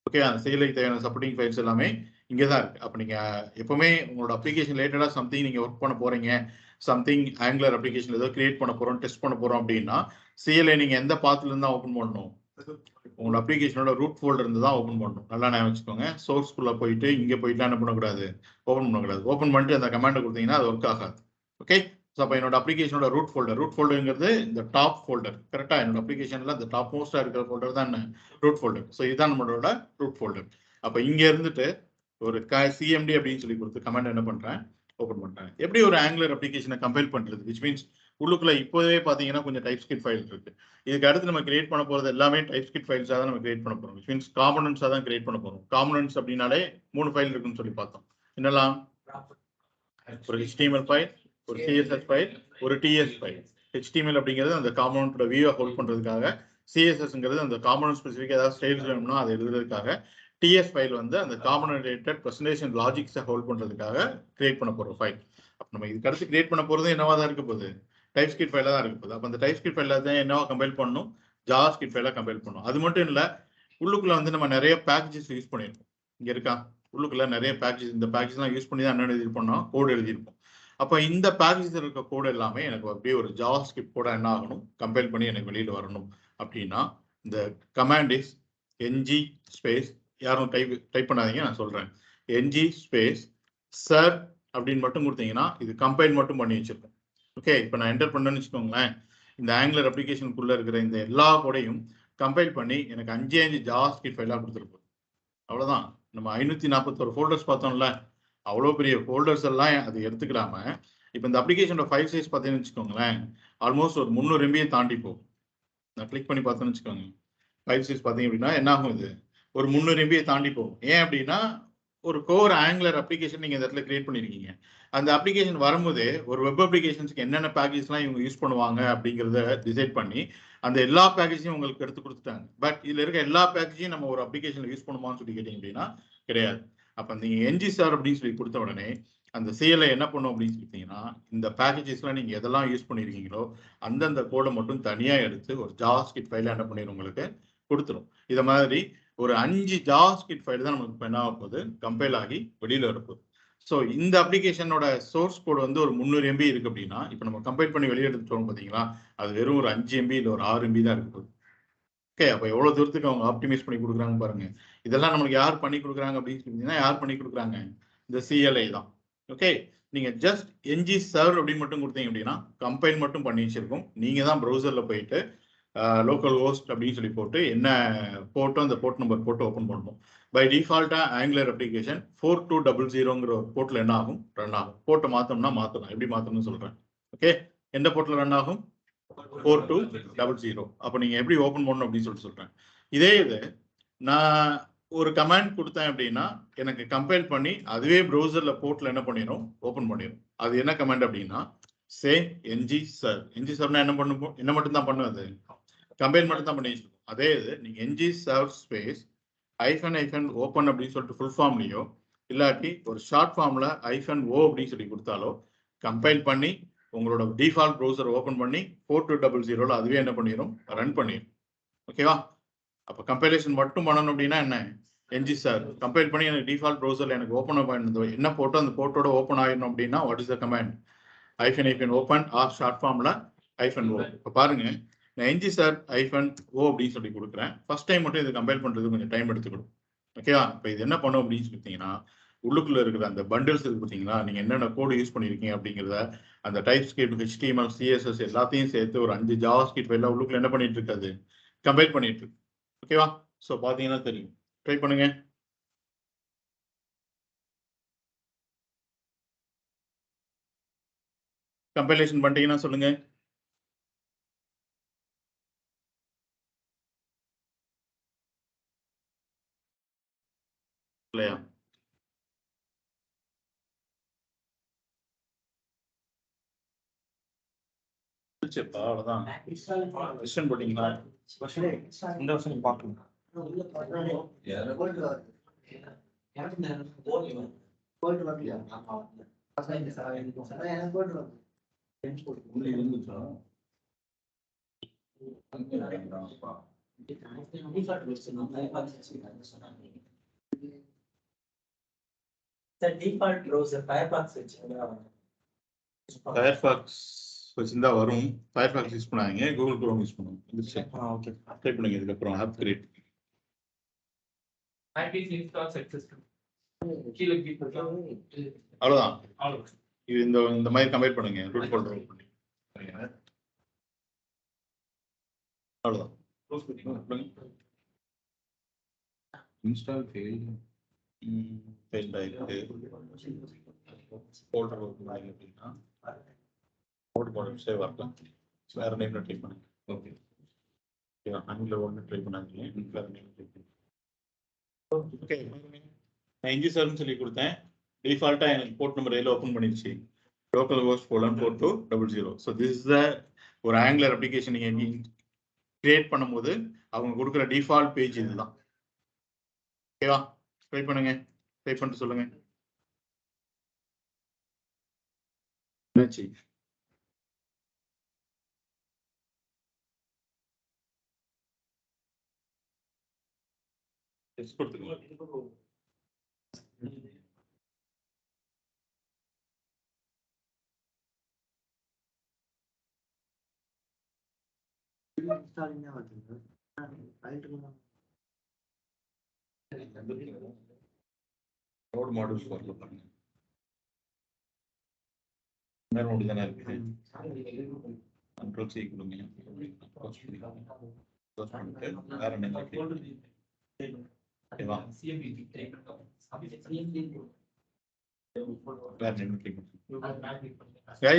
ஓகே, அந்த சிஎல்ஐக்கு தேவையான சப்போர்ட்டிங் ஃபைல்ஸ் எல்லாமே இங்கே தான் இருக்கு. அப்போ நீங்க எப்பவுமே உங்களோட அப்ளிகேஷன் ரிலேட்டடா சம்திங் நீங்க ஒர்க் பண்ண போறீங்க, சம்திங் ஆங்குலர் அப்ளிகேஷன் ஏதோ கிரியேட் பண்ண போறோம், டெஸ்ட் பண்ண போறோம் அப்படின்னா சிஎல்ஐ நீங்க எந்த பாத்துல இருந்து தான் ஓபன் பண்ணணும், உங்களோட அப்ளிகேஷனோட ரூட் ஃபோல்டர் இருந்து தான் ஓபன் பண்ணணும். நல்லா ஞாபகம் வச்சுக்கோங்க, சோர்ஸ்குள்ள போயிட்டு இங்க போயிட்டு என்ன பண்ணக்கூடாது, ஓபன் பண்ணக்கூடாது. ஓபன் பண்ணிட்டு அந்த கமாண்டை கொடுத்தீங்கன்னா அது ஒர்க் ஆகாது. ஓகே, ஸோ அப்போ என்னோட அப்ளிகேஷனோட ரூட் ஃபோல்டருங்கிறது இந்த டாப் ஃபோல்டர். கரெக்டா, என்னோட அப்ளிகேஷன்ல இந்த டாப் மோஸ்டா இருக்கிற ஃபோல்டர் தான் என்ன, ரூட் ஃபோல்டர். ஸோ இதுதான் நம்மளோட ரூட் ஃபோல்டர். அப்போ இங்க இருந்துட்டு ஒரு சிஎம்டி அப்படின்னு சொல்லி கொடுத்து கமாண்ட் என்ன பண்றேன், ஓபன் பண்றேன். எப்படி ஒரு ஆங்குலர் அப்ளிகேஷனை கம்பைல் பண்றது, விச் மீன்ஸ் உள்ளுக்குள்ள இப்போவே பாத்தீங்கன்னா கொஞ்சம் டைப்ஸ்கிரிப்ட் ஃபைல் இருக்கு. இதுக்கு அடுத்து நம்ம கிரியேட் பண்ண போறது எல்லாமே டைப்ஸ்கிரிப்ட் ஃபைல்ஸா தான் நம்ம கிரியேட் பண்ண போறோம். விச் மீன்ஸ் காம்பனன்ட்ஸா தான் கிரியேட் பண்ண போறோம். காம்பனன்ட்ஸ் அப்படின்னாலே 3 ஃபைல் இருக்குன்னு சொல்லி பார்த்தோம். என்னெல்லாம், ஒரு HTML ஃபைல், ஒரு CSS ஃபைல், ஒரு TS ஃபைல். HTML அப்படிங்கிறது அந்த காம்பனன்ட்டோட வியூவை ஹோல்ட் பண்றதுக்காக, CSSங்கிறது அந்த காம்பனன்ட் ஸ்பெசிஃபிக் ஏதாவது ஸ்டைல்ஸ் வேணும்னா அதை எழுதுறதுக்காக, TS ஃபைல் வந்து அந்த காம்பனன்ட் ரிலேட்டட் பிரசன்டேஷன் லாஜிக்ஸை ஹோல்ட் பண்றதுக்காக கிரியேட் பண்ண போற ஃபைல். அப்ப நம்ம இதுக்கு அடுத்து கிரியேட் பண்ண போறது என்னவா தான் இருக்க போகுது, டைப்ஸ்கிரிப்ட் ஃபைலா தான் இருக்க போகுது. அப்ப அந்த டைப்ஸ்கிரிப்ட் ஃபைல தான் என்னவா கம்பைல் பண்ணணும், ஜாவாஸ்கிரிப்ட் ஃபைலா கம்பைல் பண்ணணும். அது மட்டும் இல்ல, உள்ளுக்குள்ள வந்து நம்ம நிறைய பேக்கேஜஸ் யூஸ் பண்ணியிருக்கோம். இங்க இருக்கா? உள்ளுக்குள்ள நிறைய பேக்கேஜஸ், இந்த பேக்கேஜ்லாம் யூஸ் பண்ணி தான் என்ன எழுதியிருப்போம்னா கோட் எழுதியிருப்போம். அப்போ இந்த பேக்கேஜ் இருக்க கோட் எல்லாமே எனக்கு அப்படியே ஒரு ஜாவாஸ்கிரிப்ட் கூட என்ன ஆகணும், கம்பைல் பண்ணி எனக்கு வெளியில வரணும் அப்படின்னா இந்த கமாண்ட் இஸ் ng ஸ்பேஸ், யாரும் டைப் பண்ணாதீங்க, நான் சொல்றேன். ng ஸ்பேஸ் சர் அப்படின்னு மட்டும் கொடுத்தீங்கன்னா இது கம்பைல் மட்டும் பண்ணி வச்சிருக்கோம். ஓகே, இப்போ நான் என்டர் பண்ணேன்னு வச்சுக்கோங்களேன், இந்த ஆங்குலர் அப்ளிகேஷனுக்குள்ள இருக்கிற இந்த எல்லா கோடையும் கம்பைல் பண்ணி எனக்கு 5 ஜாவாஸ்கிரிப்ட் ஃபைலாக கொடுத்துருப்போம். அவ்வளோதான். நம்ம 541 ஃபோல்டர்ஸ் பார்த்தோம்ல, அவ்வளோ பெரிய ஃபோல்டர்ஸ் எல்லாம் அது எடுத்துக்கிடாம, இப்போ இந்த அப்ளிகேஷனோட ஃபைல் சைஸ் பார்த்தீங்கன்னு வச்சுக்கோங்களேன், ஆல்மோஸ்ட் ஒரு 300 MB தாண்டி போகும். நான் கிளிக் பண்ணி பார்த்தேன்னு வச்சுக்கோங்க, ஃபைல் சைஸ் பார்த்தீங்க அப்படின்னா என்ன ஆகும், இது ஒரு 300 MB தாண்டி போகும். ஏன் அப்படின்னா ஒரு கோர் ஆங்குலர் அப்ளிகேஷன் நீங்க இந்த இடத்துல கிரியேட் பண்ணிருக்கீங்க. அந்த அப்ளிகேஷன் வரும்போது ஒரு வெப் அப்ளிகேஷன்ஸ்க்கு என்னென்ன பேக்கேஜ்லாம் இவங்க யூஸ் பண்ணுவாங்க அப்படிங்கிறத டிசைட் பண்ணி அந்த எல்லா பேக்கேஜையும் உங்களுக்கு எடுத்து கொடுத்துட்டாங்க. பட் இதுல இருக்க எல்லா பேக்கேஜையும் நம்ம ஒரு அப்ளிகேஷன்ல யூஸ் பண்ணுமான்னு சொல்லி கேட்டீங்க அப்படின்னா கிடையாது. அப்ப நீங்க ng சார் அப்படின்னு சொல்லி கொடுத்த உடனே அந்த CLI என்ன பண்ணும் அப்படின்னு சொல்லிட்டீங்கன்னா, இந்த பேக்கேஜஸ்லாம் நீங்க எதெல்லாம் யூஸ் பண்ணிருக்கீங்களோ அந்தந்த கோடை மட்டும் தனியா எடுத்து ஒரு ஜாவாஸ்கிரிப்ட் ஃபைல என்ன பண்ணிடும் உங்களுக்கு கொடுத்துரும். இத மாதிரி ஒரு 5 ஜாவாஸ்கிரிப்ட் ஃபைல் தான் நமக்கு என்ன ஆக போகுது, கம்பைல் ஆகி வெளியில வரப்போகுது. ஸோ இந்த அப்ளிகேஷனோட சோர்ஸ் கோட் வந்து ஒரு 300 MB இருக்கு அப்படின்னா, இப்போ நம்ம கம்பைல் பண்ணி வெளியே எடுத்துட்டோம் பார்த்தீங்களா, அது வெறும் ஒரு 5 MB இல்லை ஒரு 6 MB தான் இருக்கு. ஓகே, அப்போ எவ்வளோ தூரத்துக்கு அவங்க ஆப்டிமைஸ் பண்ணி கொடுக்குறாங்க பாருங்க. இதெல்லாம் நம்மளுக்கு யார் பண்ணி கொடுக்குறாங்க அப்படின்னு சொல்லிங்கன்னா, யார் பண்ணி கொடுக்குறாங்க, இந்த CLI தான். ஓகே, நீங்க ஜஸ்ட் ng சர்வ் அப்படின்னு மட்டும் கொடுத்தீங்க அப்படின்னா கம்பைல் மட்டும் பண்ணி வச்சிருக்கோம். நீங்க தான் ப்ரௌசர்ல போயிட்டு லோக்கல் ஹோஸ்ட் அப்படின்னு சொல்லி போட்டு என்ன போட்டோ அந்த போர்ட் நம்பர் போட்டு ஓப்பன் பண்ணணும். பை டிஃபால்ட்டா ஆங்குலர் அப்ளிகேஷன் 4200ங்கிற ஒரு போர்ட்ல என்ன ஆகும், ரன் ஆகும். போர்ட்டை மாத்தோம்னா மாத்தலாம், எப்படி மாத்தணும்னு சொல்றேன். ஓகே, எந்த போர்ட்ல ரன் ஆகும், 4200. அப்போ நீங்க எப்படி ஓப்பன் பண்ணணும் அப்படின்னு சொல்றேன். இதே இது நான் ஒரு கமாண்ட் கொடுத்தேன் அப்படின்னா எனக்கு கம்பைல் பண்ணி அதுவே ப்ரௌசர்ல போர்ட்ல என்ன பண்ணிடும், ஓப்பன் பண்ணிடும். அது என்ன கமாண்ட் அப்படின்னா சே ng சர். ng சர்னா என்ன பண்ணும், என்ன மட்டும் தான் பண்ணும், அது கம்பைல் மட்டும் தான் பண்ணி வச்சிருக்கோம். அதே இது நீங்க ng சர்வ் ஸ்பேஸ் ஐஃபன் ஓப்பன் அப்படின்னு சொல்லிட்டு ஃபுல் ஃபார்ம்லயோ இல்லாட்டி ஒரு ஷார்ட் ஃபார்ம்ல -o அப்படின்னு சொல்லி கொடுத்தாலோ கம்பைல் பண்ணி உங்களோட டிஃபால்ட் ப்ரௌசர் ஓப்பன் பண்ணி 4200 அதுவே என்ன பண்ணிடும், ரன் பண்ணிடும். ஓகேவா? அப்ப கம்பைலேஷன் மட்டும் பண்ணணும் அப்படின்னா என்ன, ng சார் கம்பைல் பண்ணி எனக்கு டிஃபால்ட் ப்ரௌசர்ல எனக்கு ஓப்பன் பண்ணது என்ன போட்டோ அந்த போட்டோட ஓப்பன் ஆயிடணும் அப்படின்னா what is the command, hyphen open or short ஃபார்ம்ல -o. இப்போ பாருங்க, நான் ng சார் -o அப்படின்னு சொல்லி கொடுக்குறேன். ஃபர்ஸ்ட் டைம் மட்டும் இது கம்பைல் பண்றது கொஞ்சம் டைம் எடுத்துக்கணும். ஓகேவா? இப்போ இது என்ன பண்ணும் அப்படின்னு சொல்லிட்டீங்கன்னா, உள்ளுக்குள்ள இருக்கிற அந்த பண்டில்ஸ் இருக்கு பார்த்தீங்களா, நீங்க என்னென்ன கோடு யூஸ் பண்ணிருக்கீங்க அப்படிங்கிறத அந்த டைப் ஸ்கிரிப்ட், HTML, CSS எல்லாத்தையும் சேர்த்து ஒரு 5 ஜாவாஸ்கிரிப்ட் ஃபைல்ல உள்ளுக்குள்ள என்ன பண்ணிட்டு இருக்காது, கம்பைல் பண்ணிட்டு இருக்கு. ஓகேவா? ஸோ பாத்தீங்கன்னா தெரியும். ட்ரை பண்ணுங்க. கம்பைலேஷன் பண்ணிட்டீங்கன்னா சொல்லுங்க. இல்லையா? அவ்வளவுதான். கொஸ்டின் போட்டீங்களா? இந்த வருஷம் பார்க்கணும். ஃபயர்பாக்ஸ் வச்சிருந்தா வரும். ஃபயர்பாக்ஸ் யூஸ் பண்ணாதீங்க, கூகுள் குரோம் யூஸ் பண்ணுங்க. ஓகே, ட்ரை பண்ணுங்க. இதுக்கப்புறம் ஆப் கிரியேட் அவ்வளவுதான். இது இந்த மாதிரி கம்பைல் பண்ணுங்க, ரூட் ஃபோல்டர் ஓபன் பண்ணி அவ்வளவுதான். க்ளோஸ் பண்ணிடுங்க. இன்ஸ்டால் ஃபெயில் ஆயிருக்கு. ஃபோல்டர் ஓபன் பண்ணி அப்படின்னா போர்ட் சேவ் ஆகும். வேற நேம்ல ட்ரை பண்ணுங்க. ஓகே, அங்கே ஒன்று ட்ரை பண்ணாதீங்க, வேற நேம் ட்ரை பண்ணுங்க. ஓகே, நான் ng சர்வ்னு சொல்லி கொடுத்தேன். டிஃபால்ட்டா எனக்கு போர்ட் நம்பர் 7 ஓபன் பண்ணிடுச்சு. Local host 4200. So this is the ஒரு ஆங்குலர் அப்ளிகேஷன் நீங்க கிரியேட் பண்ணும்போது அவங்க கொடுக்குற டிஃபால்ட் பேஜ் இதுதான். ஓகேவா? ட்ரை பண்ணுங்க, ட்ரை பண்ணிட்டு சொல்லுங்க. என்னாச்சு? எஸ் கொடுத்துக்கோங்க. நோட் மாடியூல்ஸ் வரல பாருங்க. நோடு தானே இருக்குது. கண்ட்ரோல் சி கொடுங்க. க்ளோஸ் பண்ணிட்டு வேற என்ன ஓகேவா?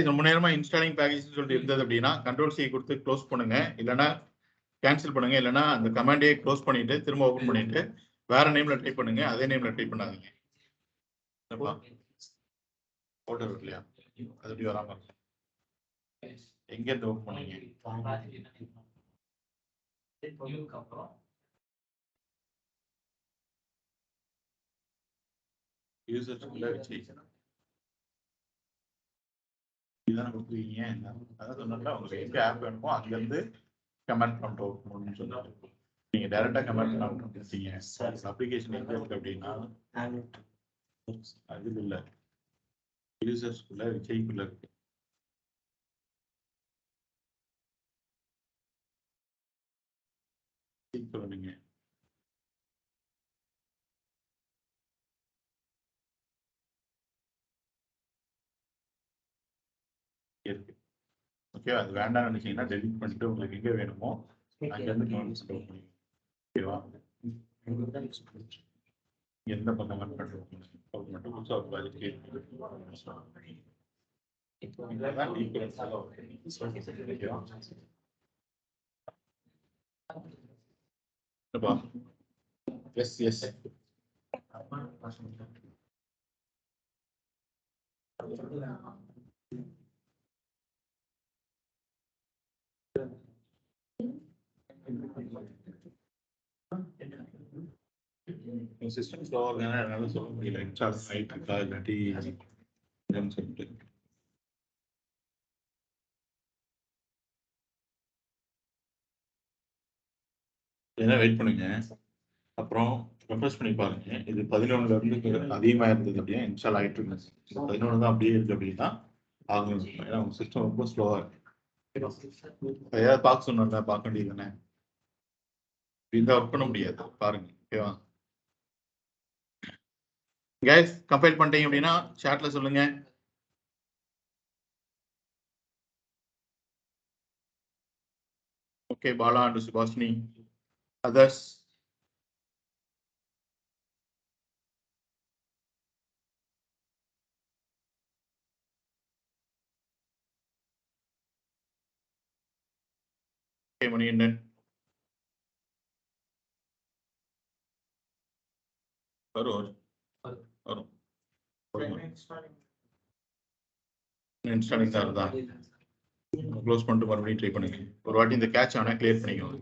ரொம்ப நேரமா இன்ஸ்டாலிங் பேக்கேஜ் சொல்லிட்டு இருந்தது அப்படின்னா கண்ட்ரோல் சி கொடுத்து க்ளோஸ் பண்ணுங்க, இல்லைன்னா கேன்சல் பண்ணுங்க, இல்லைன்னா அந்த கமாண்டே க்ளோஸ் பண்ணிட்டு திரும்ப ஓபன் பண்ணிட்டு வேற நேம்ல டைப் பண்ணுங்க. அதே நேம்ல டைப் பண்ணாதீங்க. போட்டோ இல்லையா? அது எப்படி வராம எங்க இருந்து ஓபன் பண்ணீங்க? யூசர்ஸ்குள்ள வச்சு இதான் கொடுத்துருக்கீங்க. அதான் சொன்னால உங்களுக்கு எங்க ஆப் வேணுமோ அங்க இருந்து கமெண்ட் பண்ணிட்டு சொன்னாரு. நீங்க டைரக்டா கமெண்ட் பண்ணிட்டீங்க. அப்ளிகேஷன் எங்க இருக்கு அப்படின்னா அது இல்ல, யூசர்ஸ்குள்ள விஜய்க்குள்ள இருக்கு. சொல்லுங்க. இருக்கு. ஓகே, அது வேண்டாம்னு நினைச்சீங்கன்னா டெலிட் பண்ணிட்டு உங்களுக்கு எங்க வேணுமோ அங்க இருந்து கமெண்ட் பண்ணுங்க. ஓகேவா? எந்த பக்கம் கமெண்ட் பண்ணுறோம் மட்டும் புதுசாக ஒரு ப்ராஜெக்ட் கிரியேட் பண்ணி இதெல்லாம் டீடைல்ஸ் ஓகேவா? எஸ் எஸ் சிஸ்டம் ஸ்லோவாக இருக்கனால என்னால் சொல்ல முடியல. இன்ஸ்டால் ஆகிட்டு இருக்கா இல்லாட்டி சொல்லிட்டு ஏன்னா வெயிட் பண்ணுங்க. அப்புறம் ரெஃப்ரெஷ் பண்ணி பாருங்க. இது 11ல இருந்து அதிகமாக இருந்தது அப்படின்னா இன்ஸ்டால் ஆகிட்டு இருக்கு. 11 தான் அப்படியே இருக்கு அப்படின்னா ஆகும். ஏன்னா உங்க சிஸ்டம் ரொம்ப ஸ்லோவா இருக்கு. ஏதாவது பார்க்க சொன்னா பார்க்க வேண்டியது தானே. இருந்தால் ஒர்க் பண்ண முடியாது. பாருங்க. ஓகேவா? கைஸ் கம்பைல் பண்ணிட்டீங்க அப்படின்னா சாட்ல சொல்லுங்க. Okay, Bala and Subhashini. Others? Okay, Manikandan. வரும் வரும். இன்ஸ்டாலிங் தான் இருந்தா க்ளோஸ் பண்ணிட்டு மறுபடியும் ட்ரை பண்ணுங்க. ஒரு வாட்டி இந்த கேட்ச் ஆனா கிளியர் பண்ணிக்கோங்க.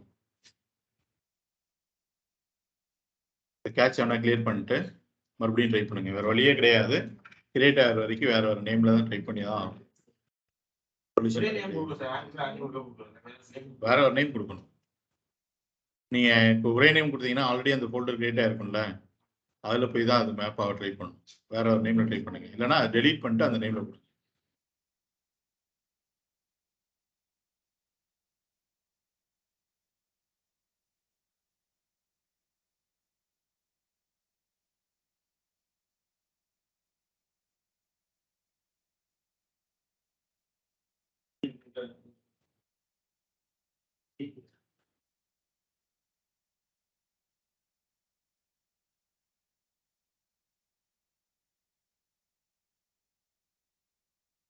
இந்த கேட்ச் ஆனா கிளியர் பண்ணிட்டு மறுபடியும் ட்ரை பண்ணுங்க. வேற வழியே கிடையாது. கிரியேட் ஆகிற வரைக்கும் வேற ஒரு நேம்ல தான் ட்ரை பண்ணி தான் ஆகும். வேற ஒரு நேம் கொடுக்கணும். நீங்க இப்போ ஒரே நேம் கொடுத்தீங்கன்னா ஆல்ரெடி அந்த ஃபோல்டர் கிரியேட் ஆயிருக்கும்ல, அதுல போய் தான் அது மேப் ஆக ட்ரை பண்ணும். வேற ஒரு நேம்ல ட்ரை பண்ணுங்க, இல்லைன்னா டெலீட் பண்ணிட்டு அந்த நேம்ல கொடுங்க.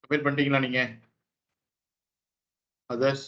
கம்பைல் பண்ணிட்டீங்களா நீங்க? அதர்ஸ்?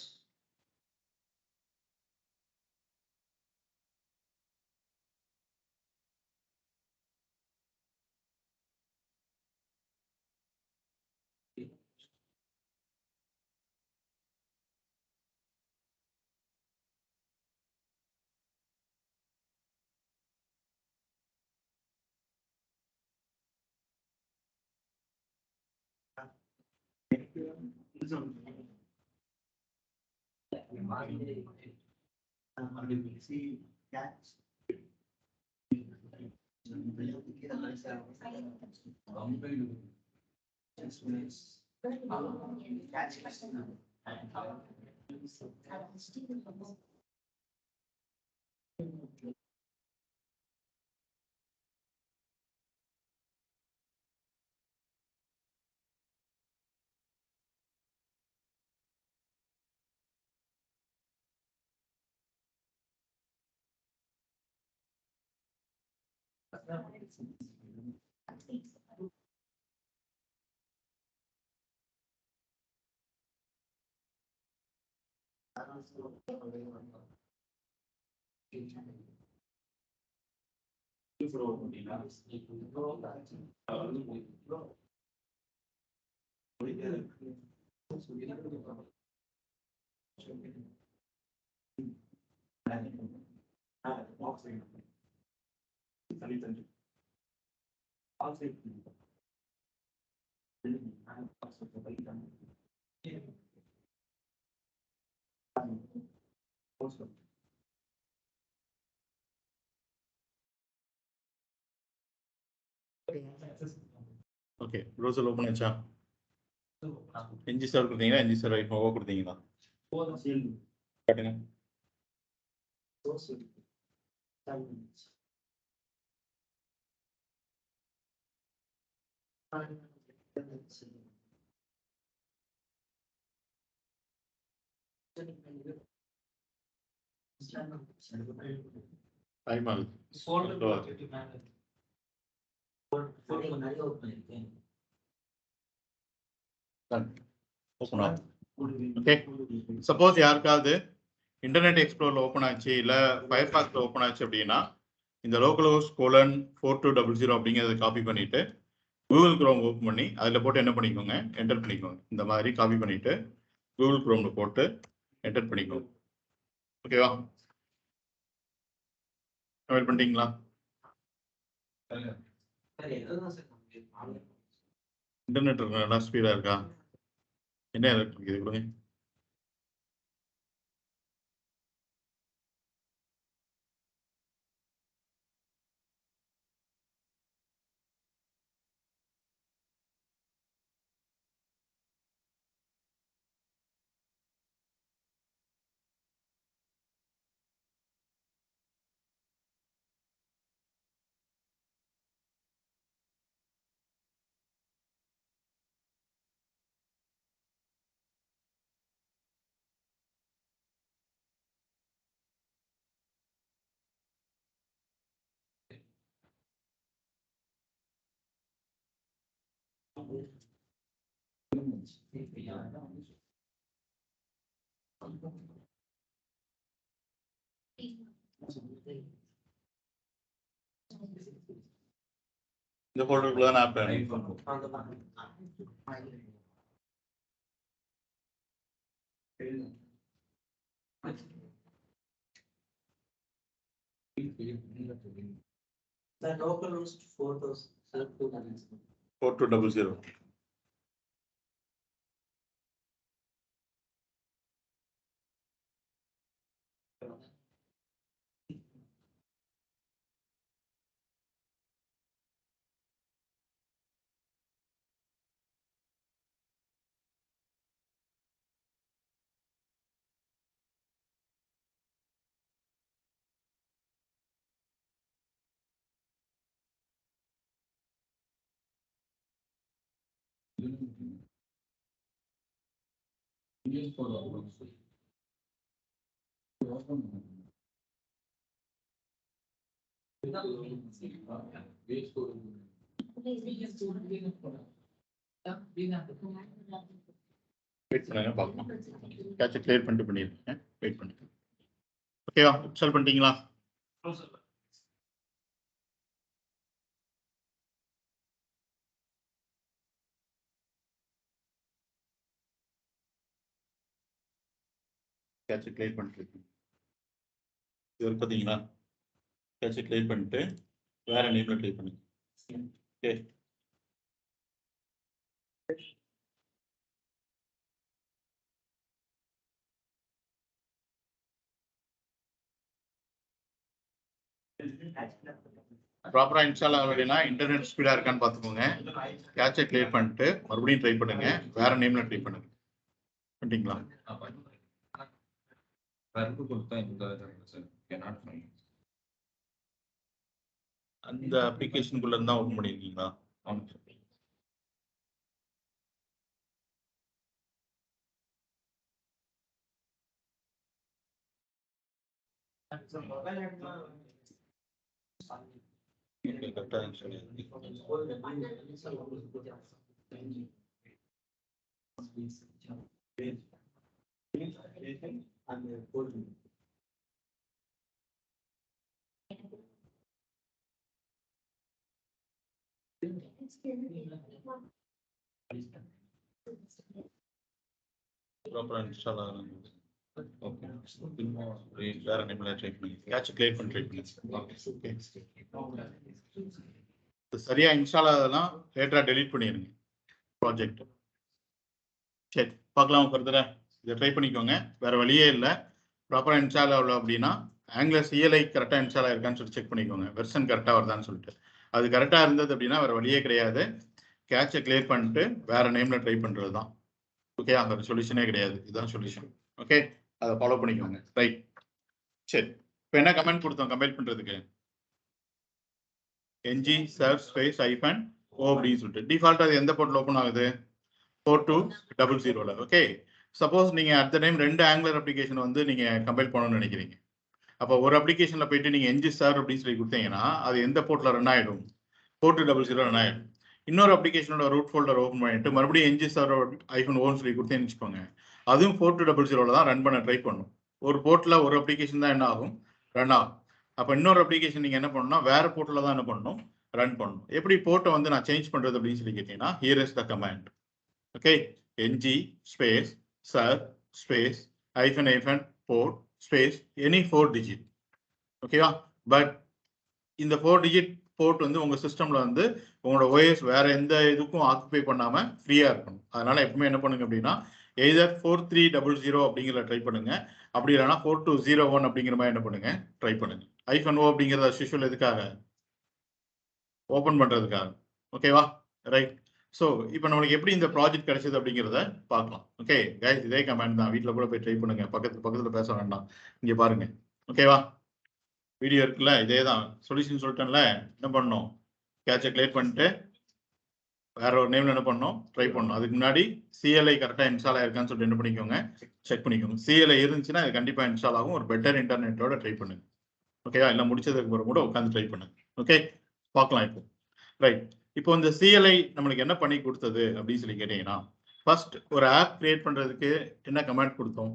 ஓகே, ப்ரௌசர் ஓப்பன் ஆச்சா? என்ஜி சர்வர் கொடுத்தீங்களா? என்ஜி சர்வர் இப்போ ஓ கொடுத்தீங்களா? காட்டுங்க. டைம் ஆகுது. ஓகே, சப்போஸ் யாருக்காவது இன்டர்நெட் எக்ஸ்ப்ளோரில் ஓப்பன் ஆச்சு இல்லை ஃபயர்ஃபாக்ஸில் ஓப்பன் ஆச்சு அப்படின்னா இந்த லோக்கல் ஹோஸ்ட் :4200 அப்படிங்கிறத காப்பி பண்ணிட்டு கூகுள் குரோம் ஓப்பன் பண்ணி அதில் போட்டு என்ன பண்ணிக்கோங்க, என்டர் பண்ணிக்கோங்க. இந்த மாதிரி காப்பி பண்ணிட்டு கூகுள் குரோமில் போட்டு என்டர் பண்ணிக்கோங்க. ஓகேவா? கமெண்ட் பண்ணிட்டீங்களா? இன்டர்நெட் நல்லா ஸ்பீடாக இருக்கா? என்ன இருக்கு இது கொடுங்க. இந்த ஃபோல்டருக்குள்ள தான் app The local host 4200. 4200. Wait பண்ணுங்க, பார்க்கலாம். கேட்சை கிளியர் பண்ணிட்டு பண்ணிருக்கேன். வெயிட் பண்ணுங்க. ஓகேவா? இன்ஸ்டால் பண்ணிட்டீங்களா? கேட்சை கிளியர் பண்ணிட்டு இருக்கேன். இது பார்த்தீங்களா? கேட்சை கிளியர் பண்ணிட்டு வேற நேம்ல கிளியர் பண்ணுங்க. ஓகே, ப்ராப்பரா இன்ஸ்டால் ஆகலைன்னா இன்டர்நெட் ஸ்பீடா இருக்கான்னு பாத்துக்கோங்க. கேட்சை கிளியர் பண்ணிட்டு மறுபடியும் ட்ரை பண்ணுங்க. வேற நேம்ல ட்ரை பண்ணுங்க. பண்ணிட்டீங்களா? அந்த அப்ளிகேஷனுக்குள்ள இருந்தா ஓபன் பண்ணிருக்கீங்களா? ப்ராப்பரா இன்ஸ்டால் ஆகணும். ஓகே. வேற நேம்ல ட்ரை பண்ணி கேட்ச் கிளியர் பண்ணி ட்ரை பண்ணி. சரியா இன்ஸ்டால் ஆகலாம். லேட்டரா டெலீட் பண்ணிருங்க ப்ராஜெக்ட். சரி பார்க்கலாம் ஃபர்தரா. இதை ட்ரை பண்ணிக்கோங்க. வேற வழியே இல்லை. ப்ராப்பரா இன்ஸ்டால் ஆகல அப்படின்னா ஆங்குலர் CLI கரெக்டாக இன்ஸ்டால் ஆயிருக்கான்னு சொல்லி செக் பண்ணிக்கோங்க. வெர்ஷன் கரெக்டாக வருதான்னு சொல்லிட்டு. அது கரெக்டாக இருந்தது அப்படின்னா வேற வழியே கிடையாது. கேட்சை கிளியர் பண்ணிட்டு வேற நேம்ல ட்ரை பண்றது தான். ஓகே, அந்த சொல்யூஷனே கிடையாது. இதுதான் சொல்யூஷன். ஓகே, அதை ஃபாலோ பண்ணிக்கோங்க. ரைட். சரி, இப்போ என்ன கமெண்ட் கொடுத்தோம் கம்பைல் பண்றதுக்கு? ng search space hyphen o அப்படின்னு சொல்லிட்டு டிஃபால்ட் அது எந்த போர்ட்ல ஓப்பன் ஆகுது? 4200. ஓகே, சப்போஸ் நீங்க at the time 2 angular application வந்து நீங்க கம்பைல் பண்ணணும்னு நினைக்கிறீங்க. அப்போ ஒரு அப்ளிகேஷன்ல போயிட்டு நீங்க ng sir அப்படின்னு சொல்லி கொடுத்தீங்கன்னா அது எந்த போர்ட்ல ரன் ஆயிடும்? 4200 ரன் ஆயிடும். இன்னொரு அப்ளிகேஷனோட ரூட் ஃபோல்டர் ஓப்பன் பண்ணிட்டு மறுபடியும் ng sir hyphen o சொல்லி கொடுத்தேன்னு வச்சுக்கோங்க, அதுவும் 4200 தான் ரன் பண்ண ட்ரை பண்ணும். ஒரு போர்ட்ல ஒரு அப்ளிகேஷன் தான் என்ன ஆகும்? ரன் ஆகும். அப்ப இன்னொரு அப்ளிகேஷன் நீங்க என்ன பண்ணணும்னா வேற போர்ட்ல தான் என்ன பண்ணணும்? ரன் பண்ணணும். எப்படி போர்ட்டை வந்து நான் சேஞ்ச் பண்றது அப்படின்னு சொல்லி கேட்டீங்கன்னா, here is the command. Okay, ng space sir space hyphen hyphen port space any 4 digit. ஓகேவா? பட் இந்த 4 digit போர்ட் வந்து உங்க சிஸ்டம்ல வந்து உங்களோட OS வேற எந்த இதுக்கும் ஆக்குபை பண்ணாம ஃப்ரீயா இருக்கணும். அதனால எப்பவுமே என்ன பண்ணுங்க அப்படின்னா எய்தர் 4300 அப்படிங்கிற ட்ரை பண்ணுங்க, அப்படி இல்லைன்னா 4201 அப்படிங்கிற மாதிரி என்ன பண்ணுங்க ட்ரை பண்ணுங்க. ஐஃபன் ஓ அப்படிங்கிறத சிஷுவல் எதுக்காக? ஓபன் பண்றதுக்காக. ஓகேவா? ரைட். ஸோ இப்போ நம்மளுக்கு எப்படி இந்த ப்ராஜெக்ட் கிடைச்சது அப்படிங்கிறத பார்க்கலாம். ஓகே கைஸ், இதே கமெண்ட் தான். வீட்டில் கூட போய் ட்ரை பண்ணுங்க. பக்கத்துல பேச வேண்டாம். இங்க பாருங்க. ஓகேவா? வீடியோ இருக்குல்ல, இதே தான் சொல்யூஷன் சொல்லிட்டேன்ல. என்ன பண்ணணும்? கேட்சை கிளியர் பண்ணிட்டு வேற ஒரு நேம்ல என்ன பண்ணணும்? ட்ரை பண்ணணும். அதுக்கு முன்னாடி CLI கரெக்டா இன்ஸ்டால் ஆயிருக்கான்னு சொல்லிட்டு என்ன பண்ணிக்கோங்க, செக் பண்ணிக்கோங்க. CLI இருந்துச்சுன்னா அது கண்டிப்பா இன்ஸ்டால் ஆகும். ஒரு பெட்டர் இன்டர்நெட்டோட ட்ரை பண்ணுங்க. ஓகேவா? எல்லாம் முடிச்சதுக்கு அப்புறம் கூட உட்காந்து ட்ரை பண்ணுங்க. ஓகே, பார்க்கலாம் இப்போ. ரைட். இப்போ இந்த CLI நம்மளுக்கு என்ன பண்ணி கொடுத்தது அப்படின்னு சொல்லி கேட்டீங்கன்னா, ஃபர்ஸ்ட் ஒரு ஆப் கிரியேட் பண்றதுக்கு என்ன கமெண்ட் கொடுத்தோம்?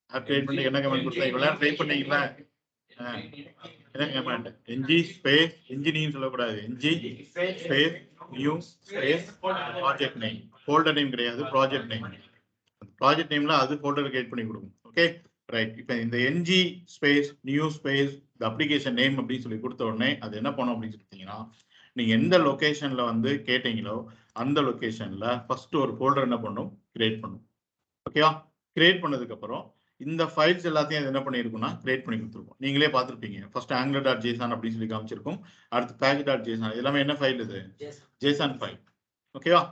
ஆப் கிரியேட் பண்ணி என்ன கமெண்ட் கொடுத்தோம்? இவ்வளவு ட்ரை பண்ணீங்களா? என்ன கமெண்ட்? ng ஸ்பேஸ் இன்ஜினியர் சொல்லக்கூடாது. ng space new space project name. Folder name கிடையாது, ப்ராஜெக்ட் நேம். ப்ராஜெக்ட் நேம்ல அது ஃபோல்டர் கிரியேட் பண்ணி கொடுக்கும். Okay right. இப்போ இந்த ng space new space the application name அப்படின்னு சொல்லி கொடுத்த உடனே அது என்ன பண்ணும் அப்படின்னு சொல்லிட்டீங்கன்னா, நீங்க எந்த லொகேஷன்ல வந்து கேட்டீங்களோ அந்த லொகேஷன்ல ஃபர்ஸ்ட் ஒரு ஃபோல்டர் என்ன பண்ணும்? கிரியேட் பண்ணும். ஓகேவா? கிரியேட் பண்ணதுக்கு அப்புறம் இந்த ஃபைல்ஸ் எல்லாத்தையும் அது என்ன பண்ணிருக்கும்னா கிரியேட் பண்ணி கொடுத்துருக்கும். நீங்களே பார்த்துருப்பீங்க. ஃபர்ஸ்ட் angular.json அப்படின்னு சொல்லி காமிச்சிருக்கும். அடுத்து package.json. எல்லாமே என்ன ஃபைல் இது? JSON file. ஓகேவா?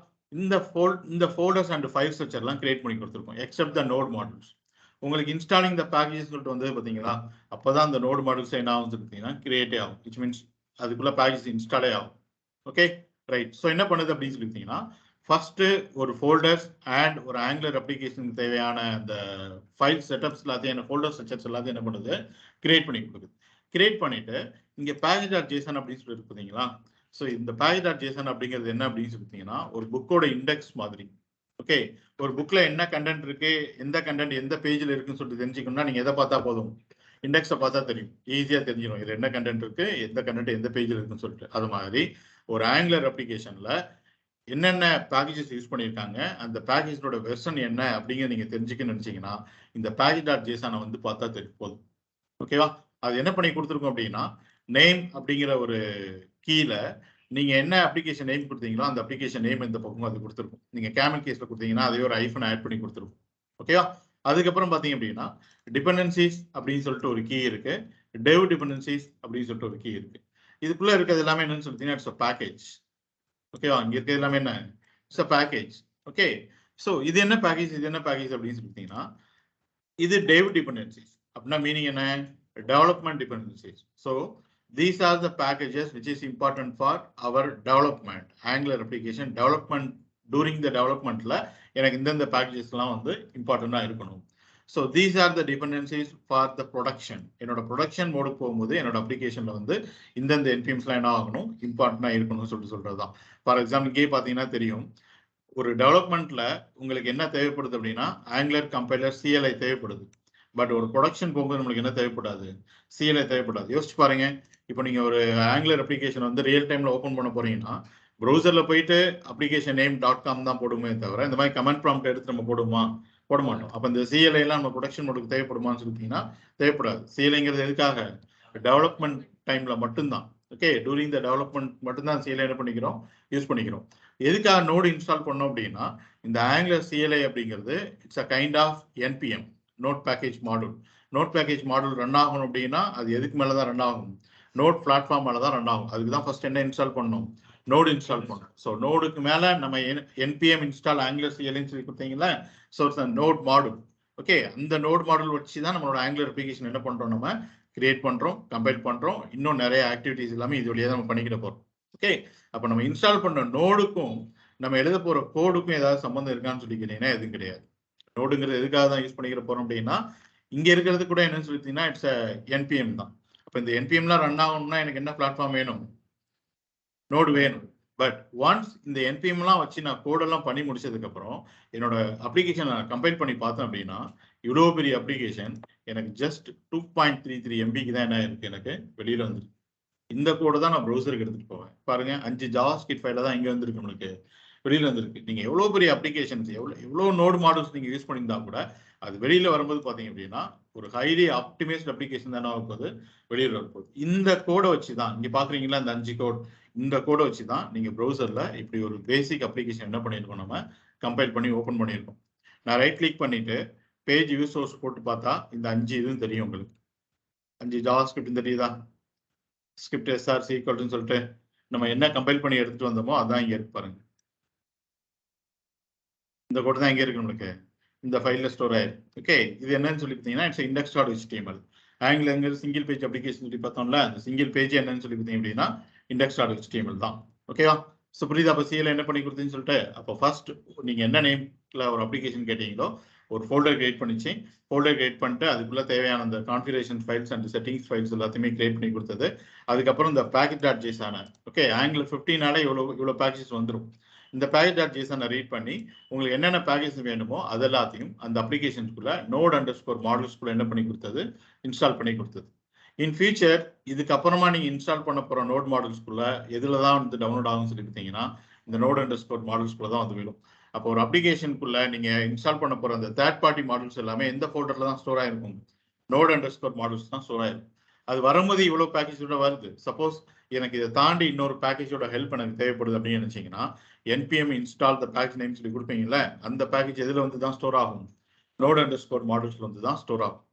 இந்த ஃபோல்டர்ஸ் அண்ட் ஃபைல் ஸ்ட்ரக்சர் எல்லாம் கிரியேட் பண்ணி கொடுத்துருக்கும். Except the node modules. உங்களுக்கு இன்ஸ்டாலிங் த பேக்கேஜ் சொல்லிட்டு வந்து பாத்தீங்களா, அப்பதான் அந்த நோட் மாடியூல்ஸ் என்ன ஆகும் சொல்லிட்டீங்கன்னா கிரியேட்டே ஆகும். விச் மீன்ஸ் அதுக்குள்ள பேக்கேஜ் இன்ஸ்டாலே ஆகும். Okay right. ஸோ என்ன பண்ணுது அப்படின்னு சொல்லிட்டீங்கன்னா, ஃபர்ஸ்ட் ஒரு ஃபோல்டர்ஸ் அண்ட் ஒரு ஆங்குலர் அப்ளிகேஷனுக்கு தேவையான அந்த ஃபைல் செட்டப்ஸ் எல்லாத்தையும் ஃபோல்டர் ஸ்ட்ரக்சர்ஸ் எல்லாத்தையும் என்ன பண்ணுது? கிரியேட் பண்ணி கொடுக்குது. கிரியேட் பண்ணிட்டு இங்க package.json அப்படின்னு சொல்லி இருக்குதுங்களா? ஸோ இந்த package.json அப்படிங்கிறது என்ன அப்படின்னு சொல்லிட்டீங்கன்னா, ஒரு புக்கோட இண்டெக்ஸ் மாதிரி. ஓகே, ஒரு புக்ல என்ன கண்டென்ட் இருக்கு, எந்த கண்டென்ட் எந்த பேஜ்ல இருக்குன்னு சொல்லிட்டு தெரிஞ்சுக்கணும்னா நீங்க எதை பார்த்தா போதும்? இண்டெக்ஸை பார்த்தா தெரியும். ஈஸியா தெரிஞ்சிடும் இதுல என்ன கண்டென்ட் இருக்கு, எந்த கண்டென்ட் எந்த பேஜ்ல இருக்குன்னு சொல்லிட்டு. அது மாதிரி ஒரு ஆங்குலர் அப்ளிகேஷன்ல என்னென்ன பேக்கேஜஸ் யூஸ் பண்ணியிருக்காங்க, அந்த பேக்கேஜோட வெர்ஷன் என்ன அப்படிங்கிறத நீங்க தெரிஞ்சுக்க நினைச்சீங்கன்னா இந்த package.json வந்து பார்த்தா தெரியும் போதும். ஓகேவா? அது என்ன பண்ணி கொடுத்துருக்கோம் அப்படின்னா, நேம் அப்படிங்கிற ஒரு கீழ நீங்க என்ன அப்ளிகேஷன் நேம் கொடுத்தீங்களோ அந்த அப்ளிகேஷன் நேம் இந்த பக்கம் அது கொடுத்துருக்கும். நீங்க கேமல் கேஸ்ல கொடுத்தீங்கன்னா அதே ஒரு ஐஃபன் ஆட் பண்ணி கொடுத்துருக்கும். ஓகேவா? அதுக்கப்புறம் பாத்தீங்க அப்படின்னா டிபெண்டன்சிஸ் அப்படின்னு சொல்லிட்டு ஒரு கீ இருக்கு. dev dependencies அப்படின்னு சொல்லிட்டு ஒரு கீ இருக்கு. இதுக்குள்ள இருக்கிறது எல்லாமே என்னன்னு சொல்லிட்டீங்கன்னா இட்ஸ் a package. ஓகேவா, இங்க இருக்கிறது எல்லாமே என்ன, it's a package. Okay, so இது என்ன பேக்கேஜ், இது என்ன பேக்கேஜ் அப்படின்னு சொல்லிட்டீங்கன்னா இது dev dependencies. அப்படின்னா மீனிங் என்ன, development dependencies. So these are the packages which is important for our development. Angular application development, during the developmentல எனக்கு இந்த பேக்கேஜஸ்லாம் வந்து இம்பார்ட்டண்டா இருக்கணும். So these are the dependencies for the production. என்னோட ப்ரொடக்ஷன் மோடுக்கு போகும்போது என்னோட அப்ளிகேஷன்ல வந்து இந்த என்பிஎம்ஸ்லாம் என்ன ஆகணும், இம்பார்ட்டண்டா இருக்கணும்னு சொல்றதுதான். ஃபார் எக்ஸாம்பிள் இங்கே பார்த்தீங்கன்னா தெரியும், ஒரு டெவலப்மெண்ட்ல உங்களுக்கு என்ன தேவைப்படுது அப்படின்னா ஆங்குலர் கம்பைலர் சிஎல்ஐ தேவைப்படுது. பட் ஒரு ப்ரொடக்ஷன் போகும்போது நம்மளுக்கு என்ன தேவைப்படாது, சிஎல்ஐ தேவைப்படாது. யோசிச்சு பாருங்க, இப்போ நீங்க ஒரு ஆங்குலர் அப்ளிகேஷன் வந்து ரியல் டைம்ல ஓப்பன் பண்ண போறீங்கன்னா ப்ரௌசர்ல போயிட்டு அப்ளிகேஷன் நேம் .com தான் போடுமே தவிர இந்த மாதிரி கமெண்ட் ப்ராம்ப்ட் எடுத்து நம்ம போட மாட்டோம். அப்போ இந்த சிஎல்ஐ எல்லாம் நம்ம ப்ரொடக்ஷன் மோடுக்கு தேவைப்படுமான்னு சொல்லிட்டீங்கன்னா தேவைப்படாது. சிஎல்ஐங்கிறது எதுக்காக, டெவலப்மெண்ட் டைம்ல மட்டும்தான். ஓகே, டூரிங் த டெவலப்மெண்ட் மட்டும்தான் சிஎல்ஐ என்ன பண்ணிக்கிறோம், யூஸ் பண்ணிக்கிறோம். எதுக்காக நோடு இன்ஸ்டால் பண்ணோம் அப்படின்னா இந்த ஆங்குலர் சிஎல்ஐ அப்படிங்கிறது it's a kind of NPM, node package model. Node package model run ஆகணும் அப்படின்னா அது எதுக்கு மேல தான் ரன் ஆகும், நோட் பிளாட்ஃபார்ம் மேல தான் ரன் ஆகும். அதுக்கு தான் ஃபர்ஸ்ட் என்ன இன்ஸ்டால் பண்ணணும், நோடு இன்ஸ்டால் பண்ணணும். ஸோ நோடுக்கு மேல நம்ம என்பிஎம் இன்ஸ்டால் ஆங்குலர் சிஎல்ஐன்னு சொல்லி கொடுத்தீங்களா, so it's node model. Okay, அந்த நோட் மாடல் வச்சு தான் நம்மளோட ஆங்குலர் அப்ளிகேஷன் என்ன பண்றோம், நம்ம கிரியேட் பண்றோம், கம்பைல் பண்றோம், இன்னும் நிறைய ஆக்டிவிட்டிஸ் எல்லாமே இது வழியா தான் நம்ம பண்ணிக்கிட்டு போறோம். ஓகே, அப்ப நம்ம இன்ஸ்டால் பண்ண நோடுக்கும் நம்ம எழுத போற கோடுக்கும் ஏதாவது சம்பந்தம் இருக்கான்னு சொல்லி கேட்டீங்கன்னா எதுவும் கிடையாது. நோடுங்கிறது எதுக்காக தான் யூஸ் பண்ணிக்கிற போறோம் அப்படின்னா இங்க இருக்கிறது கூட என்னன்னு சொல்லிட்டீங்கன்னா இட்ஸ் என்பிஎம் தான். அப்ப இந்த என்பிஎம்லாம் ரன் ஆகணும்னா எனக்கு என்ன பிளாட்ஃபார்ம் வேணும், நோடு வேணும். பட் ஒன்ஸ் இந்த என்பிஎம்லாம் வச்சு நான் கோடெல்லாம் பண்ணி முடிச்சதுக்கு அப்புறம் என்னோட அப்ளிகேஷன் நான் கம்பைல் பண்ணி பார்த்தேன் அப்படின்னா இவ்வளோ பெரிய அப்ளிகேஷன் எனக்கு ஜஸ்ட் 2.33 MBக்கு தான் என்ன இருக்கு, எனக்கு வெளியில வந்துருக்கு. இந்த கோடை தான் நான் ப்ரௌசருக்கு எடுத்துட்டு போவேன். பாருங்க 5 ஜாவாஸ்கிரிப்ட் ஃபைல தான் இங்க வந்திருக்கு, நம்மளுக்கு வெளியில வந்திருக்கு. நீங்க எவ்வளவு பெரிய அப்ளிகேஷன்ஸ், எவ்வளவு நோடு மாடல்ஸ் நீங்க யூஸ் பண்ணியிருந்தா கூட அது வெளியில வரும்போது பாத்தீங்க அப்படின்னா ஒரு ஹைலி ஆப்டிமைஸ்ட் அப்ளிகேஷன் தானே போகுது, வெளியில வரப்போகுது. இந்த கோடை வச்சு தான் இங்க பாக்குறீங்களா, இந்த 5 கோட், இந்த கோடை வச்சு தான் நீங்க ப்ரௌசர்ல இப்படி ஒரு பேசிக் அப்ளிகேஷன் என்ன பண்ணிருக்கோம், நம்ம கம்பைல் பண்ணி ஓபன் பண்ணியிருக்கோம். நான் ரைட் கிளிக் பண்ணிட்டு பேஜ் யூஸ் சோர்ஸ் போட்டு பார்த்தா இந்த 5 இதுவும் தெரியும் உங்களுக்கு. 5 ஜாவாஸ்கிரிப்ட் தெரியுதா, ஸ்கிரிப்ட் எஸ்ஆர்சி ஈக்குவல்னு சொல்லிட்டு நம்ம என்ன கம்பைல் பண்ணி எடுத்துட்டு வந்தோமோ அதான் இங்க இருக்கு பாருங்க. இந்த கோட் தான் இங்க இருக்கு, நம்மளுக்கு இந்த ஃபைல்ல ஸ்டோர் ஆயிருக்கு. ஓகே, இது என்னன்னு சொல்லி பார்த்தீங்கன்னா இட்ஸ் index.html. ஆங்கிலங்கிற சிங்கிள் பேஜ் அப்ளிகேஷன் சொல்லி பார்த்தோம்ல, அந்த சிங்கிள் பேஜ் என்னன்னு சொல்லி பார்த்தீங்க அப்படின்னா index.html தான். ஓகேவா, ஸோ புரியுது. அப்போ சிஎல் என்ன பண்ணி கொடுத்தீங்கன்னு சொல்லிட்டு அப்போ ஃபர்ஸ்ட் நீங்க என்ன நேம்ல ஒரு அப்ளிகேஷன் கேட்டீங்களோ ஒரு ஃபோல்டர் கிரியேட் பண்ணிச்சு, ஃபோல்டர் கிரியேட் பண்ணிட்டு அதுக்குள்ள தேவையான அந்த configuration files and settings files எல்லாத்தையுமே கிரியேட் பண்ணி கொடுத்தது. அதுக்கப்புறம் இந்த package.json, ஓகே, ஆங்குலர் 15 இவ்வளோ பேக்கேஜஸ் வந்துடும். இந்த package.json ரீட் பண்ணி உங்களுக்கு என்னென்ன பேக்கேஜ் வேணுமோ அது எல்லாத்தையும் அந்த அப்ளிகேஷனுக்குள்ள node_modules என்ன பண்ணி கொடுத்தது, இன்ஸ்டால் பண்ணி கொடுத்தது. இன் ஃபியூச்சர் இதுக்கப்புறமா நீங்க இன்ஸ்டால் பண்ண போற நோட் மாடல்ஸ்குள்ள எதுல தான் வந்து டவுன்லோட் ஆகும்னு சொல்லி பார்த்தீங்கன்னா இந்த node_modules தான் வந்து விடும். அப்போ ஒரு அப்ளிகேஷனுக்குள்ள நீங்க இன்ஸ்டால் பண்ண போற அந்த தேர்ட் பார்ட்டி மாடல்ஸ் எல்லாமே எந்த ஃபோல்டர்ல தான் ஸ்டோர் ஆயிருக்கும், node_modules தான் ஸ்டோர் ஆயிருக்கும். அது வரும்போது இவ்வளவு பேக்கேஜோட வருது. சப்போஸ் எனக்கு இதை தாண்டி இன்னொரு பேக்கேஜோட ஹெல்ப் எனக்கு தேவைப்படுது அப்படின்னு நினைச்சீங்கன்னா npm install the package name சொல்லி கொடுப்பீங்கல்ல, அந்த பேக்கேஜ் எதுல வந்து தான் ஸ்டோர் ஆகும், node_modules வந்து தான் ஸ்டோர் ஆகும்.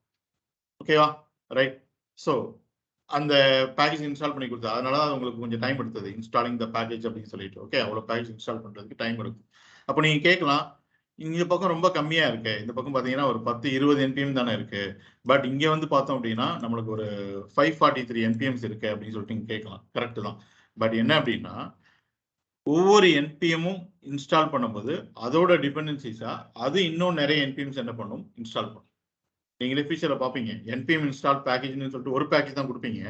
ஓகேவா, ரைட். ஸோ அந்த பேக்கேஜ் இன்ஸ்டால் பண்ணி கொடுத்தது, அதனால தான் உங்களுக்கு கொஞ்சம் டைம் எடுத்தது இன்ஸ்டாலிங் த பேக்கேஜ் அப்படின்னு சொல்லிட்டு. ஓகே, அவ்வளோ பேக்கேஜ் இன்ஸ்டால் பண்றதுக்கு டைம் எடுக்கும். அப்போ நீங்க கேட்கலாம், இந்த பக்கம் ரொம்ப கம்மியா இருக்கு, இந்த பக்கம் பாத்தீங்கன்னா ஒரு 10-20 NPM தானே இருக்கு, பட் இங்க வந்து பார்த்தோம் அப்படின்னா நம்மளுக்கு ஒரு 543 NPMs இருக்கு அப்படின்னு சொல்லிட்டு நீங்க கேட்கலாம். கரெக்ட் தான். பட் என்ன அப்படின்னா ஒவ்வொரு என்பிஎம்மும் இன்ஸ்டால் பண்ணும்போது அதோட டிபெண்டன்சிஸா அது இன்னும் நிறைய என்பிஎம்ஸ் என்ன பண்ணும், இன்ஸ்டால் பண்ணும். நீங்களே ஃபீச்சரை பார்ப்பீங்க, என்பிஎம் இன்ஸ்டால் பேக்கேஜ்னு சொல்லிட்டு ஒரு பேக்கேஜ் தான் கொடுப்பீங்க.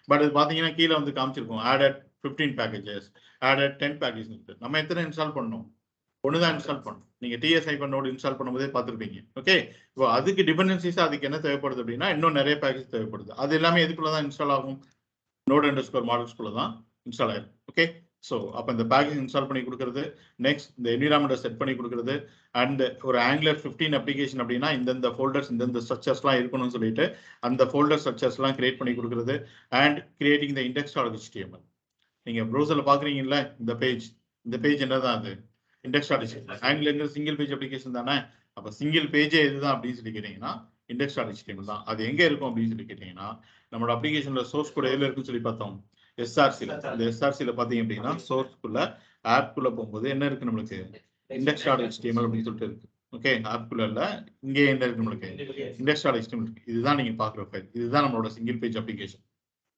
பட் அது பார்த்தீங்கன்னா கீழே வந்து காமிச்சிருக்கும் added 15 packages, added 10 packages. நம்ம எத்தனை இன்ஸ்டால் பண்ணணும், ஒன்று தான் இன்ஸ்டால் பண்ணணும். நீங்க TS நோடு இன்ஸ்டால் பண்ணும்போதே பார்த்துருப்பீங்க. ஓகே, இப்போ அதுக்கு டிபெண்டன்சிஸ் அதுக்கு என்ன தேவைப்படுது அப்படின்னா இன்னும் நிறைய பேக்கேஜ் தேவைப்படுது. அது எல்லாமே எதுக்குள்ள தான் இன்ஸ்டால் ஆகும், node_modules தான் இன்ஸ்டால் ஆகும். ஓகே, ஸோ அப்போ இந்த பேக்கேஜ் இன்ஸ்டால் பண்ணி கொடுக்குறது, நெக்ஸ்ட் இந்த என்விரான்மெண்ட்டை செட் பண்ணி கொடுக்குறது, அண்ட் ஒரு ஆங்குலர் 15 அப்ளிகேஷன் அப்படின்னா இந்தந்த ஃபோல்டர்ஸ் இந்தந்த ஸ்ட்ரக்சர்ஸ்லாம் இருக்கணும்னு சொல்லிட்டு அந்த ஃபோல்டர் ஸ்ட்ரக்சர்ஸ்லாம் கிரியேட் பண்ணி கொடுக்குறது, அண்ட் கிரியேட்டிங் த index.html. நீங்க ப்ரௌசர்ல பாக்குறீங்கல்ல இந்த பேஜ் என்னதான் அது, index.html. Angular single page application தானே. அப்போ சிங்கிள் பேஜே இதுதான் அப்படின்னு சொல்லி கேட்டீங்கன்னா இண்டெக்ஸ் டாட் HTML தான். அது எங்க இருக்கும் அப்படின்னு சொல்லி கேட்டீங்கன்னா நம்மளோட அப்ளிகேஷன்ல சோர்ஸ் கூட எதுல இருக்குன்னு சொல்லி பார்த்தோம், SRC-ல. இந்த SRC-ல பாத்தீங்க அப்படின்னா சோர்ஸ்க்குள்ள ஆப்குள்ள போகும்போது என்ன இருக்கு நம்மளுக்கு, இண்டெக்ஸ் டாட் HTML அப்படின்னு சொல்லிட்டு இருக்கு. ஓகே, ஆப்குள்ள இல்ல, இங்கே என்ன இருக்கு நம்மளுக்கு, இண்டெக்ஸ் டாட் HTML இருக்கு. இதுதான் நீங்க பாக்குற ஃபைல், இதுதான் நம்மளோட சிங்கிள் பேஜ் அப்ளிகேஷன்.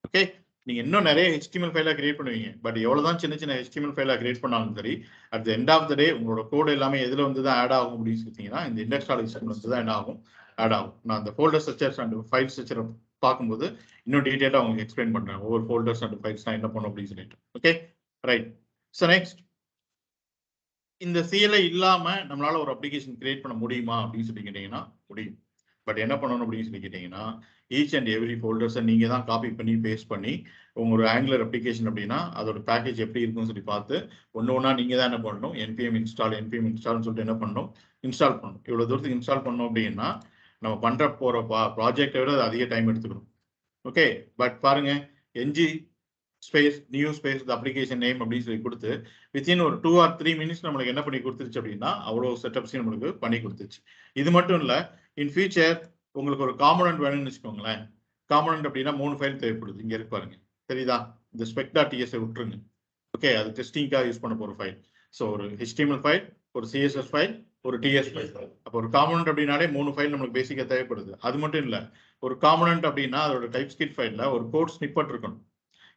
ஓகே, நீங்க இன்னும் நிறைய HTML ஃபைலா கிரியேட் பண்ணுவீங்க. பட் எவ்வளவுதான் சின்ன சின்ன HTML ஃபைலா கிரியேட் பண்ணாலும் சரி, at the end of the day உங்களோட கோட் எல்லாமே எதுல வந்து தான் ஆட் ஆகும் அப்படின்னு சொல்லிட்டீங்கன்னா இந்த இண்டெக்ஸ் டாட் HTML வந்து தான் என்ன ஆகும், ஆட் ஆகும். நான் அந்த folder structures and file structure பார்க்கும்போது இன்னும் டீடைலா உங்களுக்கு எக்ஸ்பிளைன் பண்றேன், ஒவ்வொரு ஃபோல்டர்ஸ் அண்ட் ஃபைல்ஸ் நான் என்ன பண்ணும் அப்படின்னு சொல்லிட்டு. Okay, right. ஸோ நெக்ஸ்ட், இந்த CLI இல்லாம நம்மளால ஒரு அப்ளிகேஷன் கிரியேட் பண்ண முடியுமா அப்படின்னு சொல்லி கேட்டீங்கன்னா முடியும். பட் என்ன பண்ணணும் அப்படின்னு சொல்லி கேட்டீங்கன்னா ஈச் அண்ட் எவ்ரி ஃபோல்டர்ஸை நீங்க தான் காப்பி பண்ணி பேஸ்ட் பண்ணி உங்க ஒரு ஆங்குலர் அப்ளிகேஷன் அப்படின்னா அதோட பேக்கேஜ் எப்படி இருக்குன்னு சொல்லி பார்த்து ஒன்னா நீங்க தான் என்ன பண்ணணும், npm இன்ஸ்டால்னு சொல்லிட்டு என்ன பண்ணணும், இன்ஸ்டால் பண்ணணும். இவ்வளவு தூரத்துக்கு இன்ஸ்டால் பண்ணோம் அப்படின்னா நம்ம பண்ற போற ப்ராஜெக்டை விட அது அதிக டைம் எடுத்துக்கணும். ஓகே, பட் பாருங்க, ng space new space application name அப்படின்னு சொல்லி கொடுத்து வித்தின் ஒரு 2 or 3 minutes நம்மளுக்கு என்ன பண்ணி கொடுத்துருச்சு அப்படின்னா அவ்வளவு செட்டப்ஸையும் நம்மளுக்கு பண்ணி கொடுத்துச்சு. இது மட்டும் இல்ல, இன் ஃபியூச்சர் உங்களுக்கு ஒரு காம்பனன்ட் வேணும்னு வச்சுக்கோங்களேன். காம்பனன்ட் அப்படின்னா 3 ஃபைல் தேவைப்படுது. இங்க இருக்கு பாருங்க, தெரியுதா, இந்த spec.ts விட்டுருங்க. ஓகே, அது டெஸ்டிங்காக யூஸ் பண்ண போற ஃபைல். ஸோ ஒரு HTML ஃபைல், ஒரு CSS ஃபைல், ஒரு TS ஃபைல். அப்போ ஒரு காம்பனன்ட் அப்படின்னாலே 3 ஃபைல் நம்மளுக்கு பேசிக்கா தேவைப்படுது. அது மட்டும் இல்ல, ஒரு காம்பனன்ட் அப்படின்னா அதோட டைப்ஸ்கிரிப்ட் ஃபைல்ல ஒரு கோட் ஸ்னிப்பட் இருக்கணும்.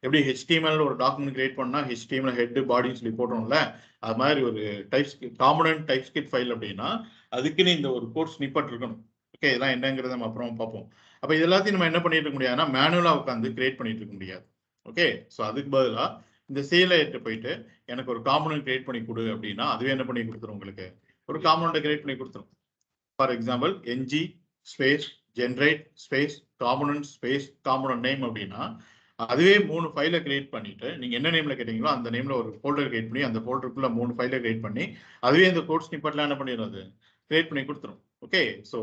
எப்படி HTML ஒரு டாக்குமெண்ட் கிரியேட் பண்ணா HTML ஹெட் பாடின்னு சொல்லி போடுறோம்ல, அது மாதிரி ஒரு காம்பனன்ட் டைப்ஸ்கிரிப்ட் ஃபைல் அப்படின்னா அதுக்குன்னு இந்த ஒரு கோட் ஸ்னிப்பட் இருக்கணும். ஓகே, இதெல்லாம் என்னங்கிறத நம்ம அப்புறம் பார்ப்போம். அப்ப இது எல்லாத்தையும் நம்ம என்ன பண்ணிட்டு இருக்க முடியாதுன்னா மேனுவலா உட்காந்து கிரியேட் பண்ணிட்டு இருக்க முடியாது. ஓகே, ஸோ அதுக்கு பதிலா இந்த CLI போயிட்டு எனக்கு ஒரு காம்பனன்ட் கிரியேட் பண்ணி கொடு அப்படின்னா அதுவே என்ன பண்ணி கொடுத்துரும், உங்களுக்கு ஒரு காம்பனன்ட் கிரியேட் பண்ணி கொடுத்துரும். For example ng space generate space component space component name அப்படின்னா அதுவே 3 ஃபைலை கிரியேட் பண்ணிட்டு நீங்க என்ன நேம்ல கேட்டீங்களோ அந்த நேம்ல ஒரு ஃபோல்டர் கிரியேட் பண்ணி அந்த ஃபோல்டருக்குள்ள 3 ஃபைலை கிரியேட் பண்ணி அதுவே இந்த கோட் ஸ்னிப்பெட்லாம் என்ன பண்ணிடும், அது கிரியேட் பண்ணி கொடுத்துரும். ஓகே, ஸோ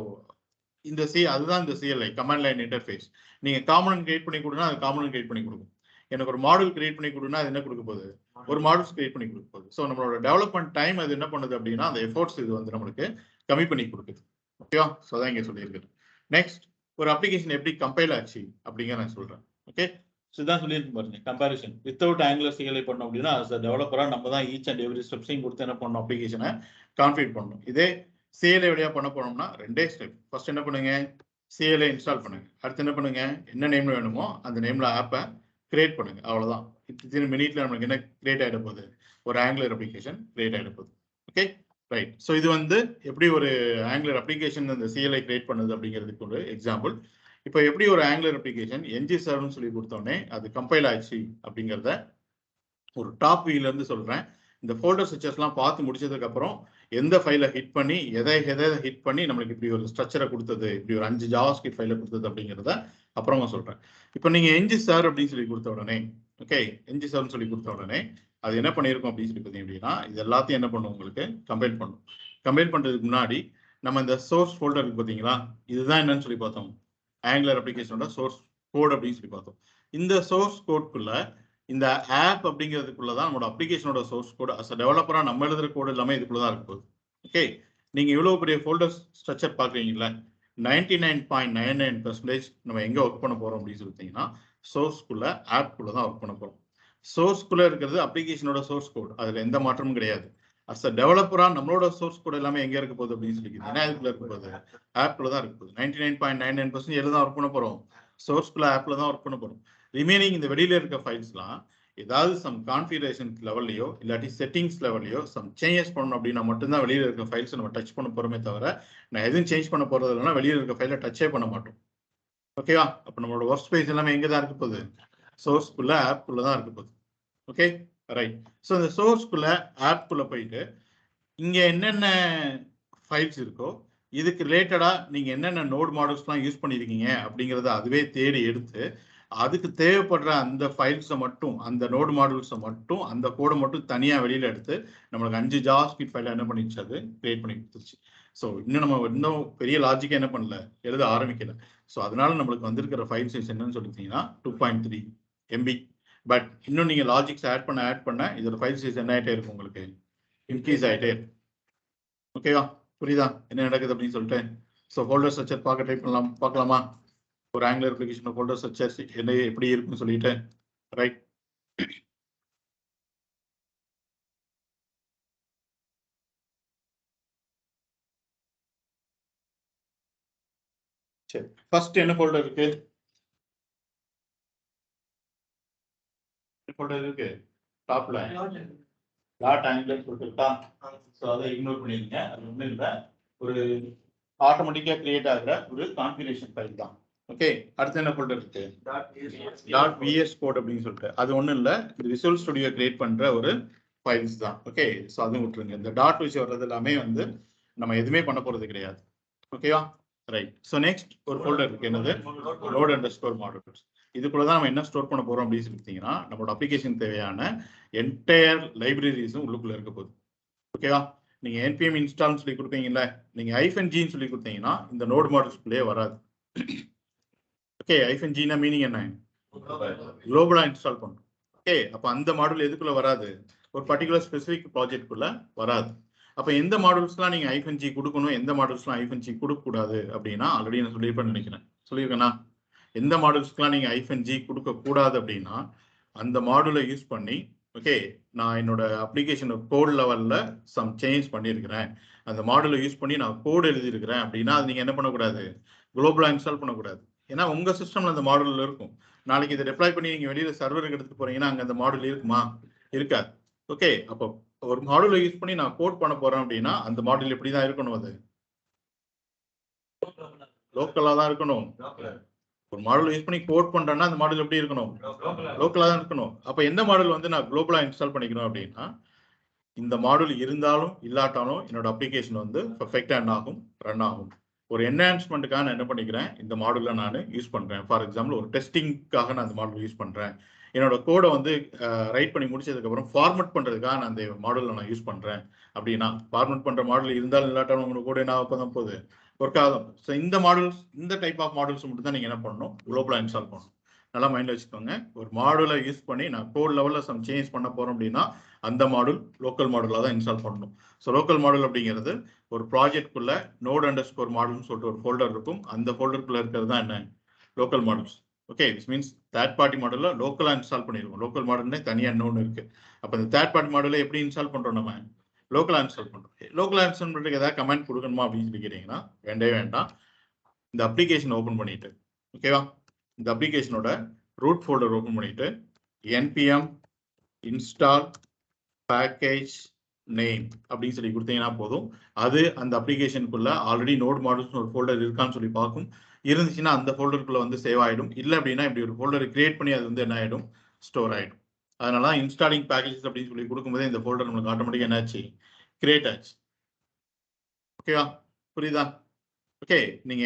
இந்த அதுதான் இந்த CLI கமாண்ட் லைன் இன்டர்ஃபேஸ். நீங்க காம்பனன்ட் கிரியேட் பண்ணி கொடுனா அது காம்பனன்ட் கிரியேட் பண்ணி கொடுக்கும். எனக்கு ஒரு மாடல் கிரியேட் பண்ணி கொடுனா அது என்ன கொடுக்க போகுது, ஒரு மாடல்ஸ் கிரியேட் பண்ணி கொடுக்க போகுது. ஸோ நம்மளோட டெவலப்மெண்ட் டைம் அது என்ன பண்ணுது அப்படின்னா அந்த எஃபோர்ட்ஸ் இது வந்து நம்மளுக்கு கம்மி பண்ணி கொடுக்குது. ஓகேவா, ஸோ அதான் இங்க சொல்லியிருக்கேன். நெக்ஸ்ட், ஒரு அப்ளிகேஷன் எப்படி கம்பைல் ஆச்சு அப்படிங்கிற நான் சொல்றேன். ஓகே, ஸோ இதான் சொல்லியிருக்கேன் பாருங்க, கம்பேரிசன் வித்தவுட் ஆங்குலர் CLI பண்ணோம் அப்படின்னா as a டெவலப்பரா நம்ம தான் ஈச் அண்ட் எவ்ரி ஸ்டெப்ஸையும் கொடுத்து என்ன பண்ணணும், அப்ளிகேஷனை கான்ஃபிகர் பண்ணணும். இதே CLI வழியா பண்ண போனோம்னா 2 ஸ்டெப். ஃபர்ஸ்ட் என்ன பண்ணுங்க, CLI இன்ஸ்டால் பண்ணுங்க. அடுத்து என்ன பண்ணுங்க, என்ன நேம்ல வேணுமோ அந்த நேம்ல ஆப்பை கிரியேட் பண்ணுங்க. அவ்வளவுதான். இத்தனை மினிட்ல நமக்கு என்ன கிரியேட் ஆயிட போகுது, ஒரு ஆங்குலர் அப்ளிகேஷன் கிரியேட் ஆயிட போகுது. Okay, right. ஸோ இது வந்து எப்படி ஒரு ஆங்குலர் அப்ளிகேஷன் அந்த CLI கிரியேட் பண்ணுது அப்படிங்கிறதுக்கு ஒரு எக்ஸாம்பிள். இப்போ எப்படி ஒரு ஆங்குலர் அப்ளிகேஷன் ng serverன்னு சொல்லி கொடுத்தோடனே அது கம்பைல் ஆச்சு அப்படிங்கிறத ஒரு டாப் வியூல இருந்து சொல்றேன். இந்த ஃபோல்டர் ஸ்ட்ரக்சர்ஸ்லாம் பார்த்து முடிச்சதுக்கு அப்புறம் எந்த ஃபைலை ஹிட் பண்ணி எதை ஹிட் பண்ணி நம்மளுக்கு இப்படி ஒரு ஸ்ட்ரக்சரை கொடுத்தது, இப்படி ஒரு 5 ஜாவாஸ்கிரிப்ட் ஃபைலை கொடுத்தது அப்படிங்கிறத அப்புறமா சொல்றேன். இப்போ நீங்க ng server அப்படின்னு சொல்லி கொடுத்த உடனே, ஓகே, ng serverன்னு சொல்லி கொடுத்த உடனே அது என்ன பண்ணியிருக்கோம் அப்படின்னு சொல்லி பார்த்தீங்க அப்படின்னா இது எல்லாத்தையும் என்ன பண்ணும், உங்களுக்கு கம்பைல் பண்ணும். கம்பைல் பண்றதுக்கு முன்னாடி நம்ம இந்த சோர்ஸ் ஃபோல்டர் இருக்கு பார்த்தீங்களா, இதுதான் என்னன்னு சொல்லி பார்த்தோம், ஆங்குலர் அப்ளிகேஷனோட சோர்ஸ் கோட் அப்படின்னு சொல்லி பார்த்தோம். இந்த சோர்ஸ் கோட்குள்ள இந்த ஆப் அப்படிங்கிறதுக்குள்ள தான் நம்மளோட அப்ளிகேஷனோட சோர்ஸ் கோட். அஸ் அ டெவலப்பரா நம்ம எழுதுற கோட் எல்லாமே இதுக்குள்ள தான் இருக்க போகுது. ஓகே, நீங்க இவ்வளவு பெரிய ஃபோல்டர் ஸ்ட்ரக்சர் பாக்குறீங்களா, 99.99% நம்ம எங்க ஒர்க் பண்ண போறோம் அப்படின்னு சொல்லிட்டீங்கன்னா சோர்ஸ்குள்ள ஆப்குள்ள தான் ஒர்க் பண்ண போறோம். சோர்ஸ்குள்ள இருக்கிறது அப்ளிகேஷனோட சோர்ஸ் கோட், அதுல எந்த மாற்றமும் கிடையாது. அஸ் அ டெவலப்பரா நம்மளோட சோர்ஸ் கோட் எல்லாமே எங்க இருக்க போகுது அப்படின்னு சொல்லி என்ன இதுக்குள்ள இருக்க போகுது, ஆப்ல தான் இருக்க போகுது. 99.99% எதுதான் ஒர்க் பண்ண போறோம், சோர்ஸ்குள்ள ஆப்ல தான் ஒர்க் பண்ண போறோம். ரிமைனிங் இந்த வெளியில இருக்க ஃபைல்ஸ்லாம் ஏதாவது சம் கான்ஃபிகரேஷன் லெவல்லையோ இல்லாட்டி செட்டிங்ஸ் லெவல்லையோ சம் சேஞ்சஸ் பண்ணணும் அப்படின்னா மட்டும்தான் வெளியில இருக்க ஃபைல்ஸ் நம்ம டச் பண்ண போறோமே தவிர நான் எதுவும் சேஞ்ச் பண்ண போறது இல்லைன்னா வெளியில இருக்க ஃபைலை டச்சே பண்ண மாட்டோம். ஓகேவா, அப்போ நம்மளோட ஒர்க் ஸ்பேஸ் எல்லாமே எங்க தான் இருக்க போகுது, சோர்ஸ்குள்ள ஆப்குள்ள தான் இருக்க போகுது. Okay, right. ஸோ இந்த சோர்ஸ்குள்ள ஆப்குள்ள போயிட்டு இங்க என்னென்ன ஃபைல்ஸ் இருக்கோ இதுக்கு ரிலேட்டடா நீங்க என்னென்ன நோட் மாடல்ஸ்லாம் யூஸ் பண்ணிருக்கீங்க அப்படிங்கறத அதுவே தேடி எடுத்து அதுக்கு தேவைப்படுற அந்த ஃபைல்ஸை மட்டும், அந்த நோட் மாடல்ஸை மட்டும், அந்த கோடை மட்டும் தனியா வெளியில எடுத்து நம்மளுக்கு 5 ஜாவாஸ்கிரிப்ட் ஃபைலை என்ன பண்ணிச்சு, அது கிரியேட் பண்ணி கொடுத்துருச்சு. ஸோ இன்னும் நம்ம இன்னும் பெரிய லாஜிக்கா என்ன பண்ணல, எழுத ஆரம்பிக்கல. ஸோ அதனால நம்மளுக்கு வந்திருக்கிற ஃபைல் சைஸ் என்னன்னு சொல்லிட்டீங்கன்னா 2.3 MB. பட் இன்னும் நீங்க லாஜிக்ஸ் ஆட் பண்ண இதோட ஃபைல் சைஸ் என்ன ஆயிட்டே இருக்கும், உங்களுக்கு இன்க்ரீஸ் ஆயிட்டே இருக்கும். ஓகேவா, புரியுதா என்ன நடக்குது அப்படின்னு சொல்லிட்டு. ஸோ ஃபோல்டர் ஸ்ட்ரக்சர் பார்க்க ட்ரை பண்ணலாம், பார்க்கலாமா? ஒரு ஆங்குலர் அப்ளிகேஷன் ஃபோல்டர் ஸ்ட்ரக்சர் என்ன எப்படி இருக்குன்னு சொல்லிட்டு, ரைட்? சரி, ஃபர்ஸ்ட் என்ன ஃபோல்டர் இருக்கு? ஃபோல்டர் இருக்கு டாப்ல டாட் ஆங்குலர் கொடுத்துருக்கா. ஸோ அதை இக்னோர் பண்ணிருங்க. அது ஒன்றும் இல்லை, ஒரு ஆட்டோமேட்டிக்கா கிரியேட் ஆகிற ஒரு கான்ஃபிகரேஷன் ஃபைல் தான். ஓகே, அடுத்து என்ன ஃபோல்டர் இருக்கு? டாட் விஎஸ் கோட் அப்படின்னு சொல்லிட்டு, அது ஒன்றும் இல்லை, இந்த விசுவல் ஸ்டுடியோ கிரியேட் பண்ற ஒரு ஃபைல்ஸ் தான். ஓகே, ஸோ அதுவும் விட்டுருங்க. இந்த டாட் வச்சு வர்றது எல்லாமே வந்து நம்ம எதுவுமே பண்ண போறது கிடையாது. ஓகேவா? ரைட். ஸோ நெக்ஸ்ட் ஒரு ஃபோல்டர் இருக்கு, என்னது? Load under score modules. இதுக்குள்ள தான் நம்ம என்ன ஸ்டோர் பண்ண போறோம் அப்படின்னு சொல்லிட்டீங்கன்னா, நம்மளோட அப்ளிகேஷன் தேவையான என்டையர் லைப்ரரிஸும் உள்ளுக்குள்ள இருக்க போகுது. ஓகேவா? நீங்க npm இன்ஸ்டால்னு சொல்லி கொடுப்பீங்கல்ல, நீங்க -g சொல்லி கொடுத்தீங்கன்னா இந்த நோட் மாடியூல்ஸ்குள்ளே வராது. ஓகே, -g னா மீனிங் என்ன? குளோபலா இன்ஸ்டால் பண்ணும். ஓகே, அப்ப அந்த மாடியூல் எதுக்குள்ள வராது? ஒரு பர்டிகுலர் ஸ்பெசிபிக் ப்ராஜெக்ட்குள்ள வராது. அப்ப எந்த மாடியூல்ஸ்லாம் நீங்க -g கொடுக்கணும், எந்த மாடியூல்ஸ்லாம் -g கொடுக்க கூடாது அப்படின்னா, ஆல்ரெடி நான் சொல்லியிருப்பேன்னு நினைக்கிறேன். சொல்லியிருக்கேனா? எந்த மாடியூல்ஸ்க்குலாம் நீங்க -g கொடுக்க கூடாது அப்படின்னா, அந்த மாடியூலை யூஸ் பண்ணி, ஓகே, நான் என்னோட அப்ளிகேஷன் கோட் லெவல்ல சம் சேஞ்ச் பண்ணியிருக்கிறேன், அந்த மாடியூலை யூஸ் பண்ணி நான் கோட் எழுதியிருக்கிறேன் அப்படின்னா, அது நீங்க என்ன பண்ணக்கூடாது? குளோபலா இன்ஸ்டால் பண்ணக்கூடாது. ஏன்னா உங்க சிஸ்டம்ல அந்த மாடியூல் இருக்கும். நாளைக்கு இதை டெப்ளாய் பண்ணி நீங்க வெளியில சர்வருக்கு எடுத்துட்டு போறீங்கன்னா அங்க அந்த மாடியூல் இருக்குமா? இருக்காது. ஓகே, அப்போ ஒரு மாடியூலை யூஸ் பண்ணி நான் கோட் பண்ண போறேன் அப்படின்னா அந்த மாடியூல் எப்படி தான் இருக்கணும்? அது லோக்கலா தான் இருக்கணும். ஒரு மாடல் யூஸ் பண்ணி கோட் பண்றேன்னா அந்த மாடல் எப்படி இருக்கணும்? லோக்கலா தான் இருக்கணும். அப்ப எந்த மாடல் வந்து நான் குளோபலா இன்ஸ்டால் பண்ணிக்கணும் அப்படின்னா, இந்த மாடல் இருந்தாலும் இல்லாட்டாலும் என்னோட அப்ளிகேஷன் வந்து பெர்ஃபெக்ட்டா என்ன ஆகும்? ரன் ஆகும். ஒரு என்ஹான்ஸ்மெண்ட்டுக்காக நான் என்ன பண்ணிக்கிறேன்? இந்த மாடலை நான் யூஸ் பண்றேன். ஃபார் எக்ஸாம்பிள் ஒரு டெஸ்டிங்காக நான் இந்த மாடல் யூஸ் பண்றேன். என்னோட கோடை வந்து ரைட் பண்ணி முடிச்சதுக்கு அப்புறம் ஃபார்மட் பண்றதுக்காக நான் அந்த மாடலை நான் யூஸ் பண்றேன் அப்படின்னா, ஃபார்மட் பண்ற மாடல் இருந்தாலும் இல்லாட்டாலும் உங்களோட கோட் என்ன ஆக போகுது? ஒர்க் ஆகும். ஸோ இந்த மாடல்ஸ், இந்த டைப் ஆஃப் மாடல்ஸ் மட்டும் தான் நீங்க என்ன பண்ணணும்? குளோபலா இன்ஸ்டால் பண்ணணும். நல்லா மைண்ட்ல வச்சுக்கோங்க. ஒரு மாடலை யூஸ் பண்ணி நான் கோட் லெவல்ல சம் சேஞ்ச் பண்ண போறோம் அப்படின்னா அந்த மாடல் லோக்கல் மாடலா தான் இன்ஸ்டால் பண்ணணும். ஸோ லோக்கல் மாடல் அப்படிங்கிறது ஒரு ப்ராஜெக்ட்குள்ள நோட் அண்டர் ஸ்கோர் மாடல்னு சொல்லிட்டு ஒரு ஃபோல்டர் இருக்கும். அந்த ஃபோல்டருக்குள்ள இருக்கிறது தான் என்ன? Local models. Okay, this means third party மாடல்ல லோக்கலா இன்ஸ்டால் பண்ணிருக்கோம். லோக்கல் மாடல்னே தனியா இன்னொன்று இருக்கு. அப்ப இந்த தேர்ட் பார்ட்டி மாடலை எப்படி இன்ஸ்டால் பண்றோம்? நம்ம லோக்கலா இன்ஸ்டால் பண்றோம். லோக்கலா இன்ஸ்டால் பண்றதுக்கு ஏதாவது கமெண்ட் கொடுக்கணுமா அப்படின்னு சொல்லி கேட்டீங்கன்னா வேண்டவே வேண்டாம். இந்த அப்ளிகேஷன் ஓபன் பண்ணிட்டு, ஓகேவா, இந்த அப்ளிகேஷனோட ரூட் ஃபோல்டர் ஓபன் பண்ணிட்டு npm install package name அப்படின்னு சொல்லி கொடுத்தீங்கன்னா போதும். அது அந்த அப்ளிகேஷனுக்குள்ள ஆல்ரெடி நோட் மாடல்ஸ் ஒரு ஃபோல்டர் இருக்கான்னு சொல்லி பார்க்கும். இருந்துச்சுன்னா அந்த ஃபோல்டருக்குள்ள வந்து சேவ் ஆயிடும். இல்லை அப்படின்னா இப்படி ஒரு ஃபோல்டர் கிரியேட் பண்ணி அது வந்து என்ன ஆயிடும்? ஸ்டோர் ஆயிடும். அதனால இன்ஸ்டாலிங் பேக்கேஜஸ் அப்படின்னு சொல்லி கொடுக்கும்போது இந்த ஃபோல்டர் நம்மளுக்கு ஆட்டோமேட்டிக்கா என்னாச்சு? கிரியேட் ஆச்சு. ஓகேவா? புரியுதா? ஓகே, நீங்க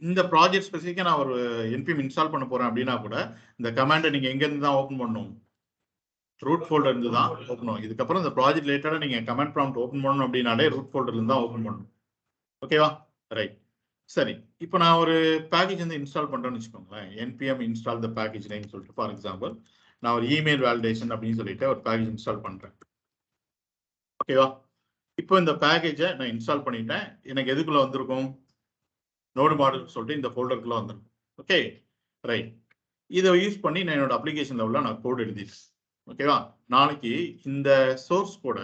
இந்த ப்ராஜெக்ட் ஸ்பெசிஃபிக்கா நான் ஒரு npm இன்ஸ்டால் பண்ண போறேன் அப்படின்னா கூட இந்த கமாண்டை நீங்க எங்க இருந்து தான் ஓபன் பண்ணணும்? ரூட் ஃபோல்டர் இருந்து தான் ஓபன் பண்ணும். இதுக்கப்புறம் இந்த ப்ராஜெக்ட் ரிலேட்டடா நீங்க கமாண்ட் ப்ராம்ப்ட் ஓபன் பண்ணணும் அப்படின்னாலே ரூட் ஃபோல்டர்ல இருந்து தான் ஓபன் பண்ணணும். ஓகேவா? ரைட். சரி, இப்போ நான் ஒரு பேக்கேஜ் வந்து இன்ஸ்டால் பண்றேன்னு வச்சுக்கோங்களேன். npm install the package name சொல்லிட்டு ஃபார் எக்ஸாம்பிள் நான் ஒரு இமெயில் வேலிடேஷன் அப்படின்னு சொல்லிட்டு ஒரு பேக்கேஜ் இன்ஸ்டால் பண்றேன். ஓகேவா? இப்போ இந்த பேக்கேஜை நான் இன்ஸ்டால் பண்ணிட்டேன். எனக்கு எதுக்குள்ள வந்திருக்கும்? நோடு மாடல் சொல்லிட்டு இந்த ஃபோல்டருக்குள்ள வந்துடும். Okay, right. இதை யூஸ் பண்ணி நான் என்னோட அப்ளிகேஷன் லெவலில் நான் கோட் எழுதிட்டேன். ஓகேவா? நாளைக்கு இந்த சோர்ஸ் கூட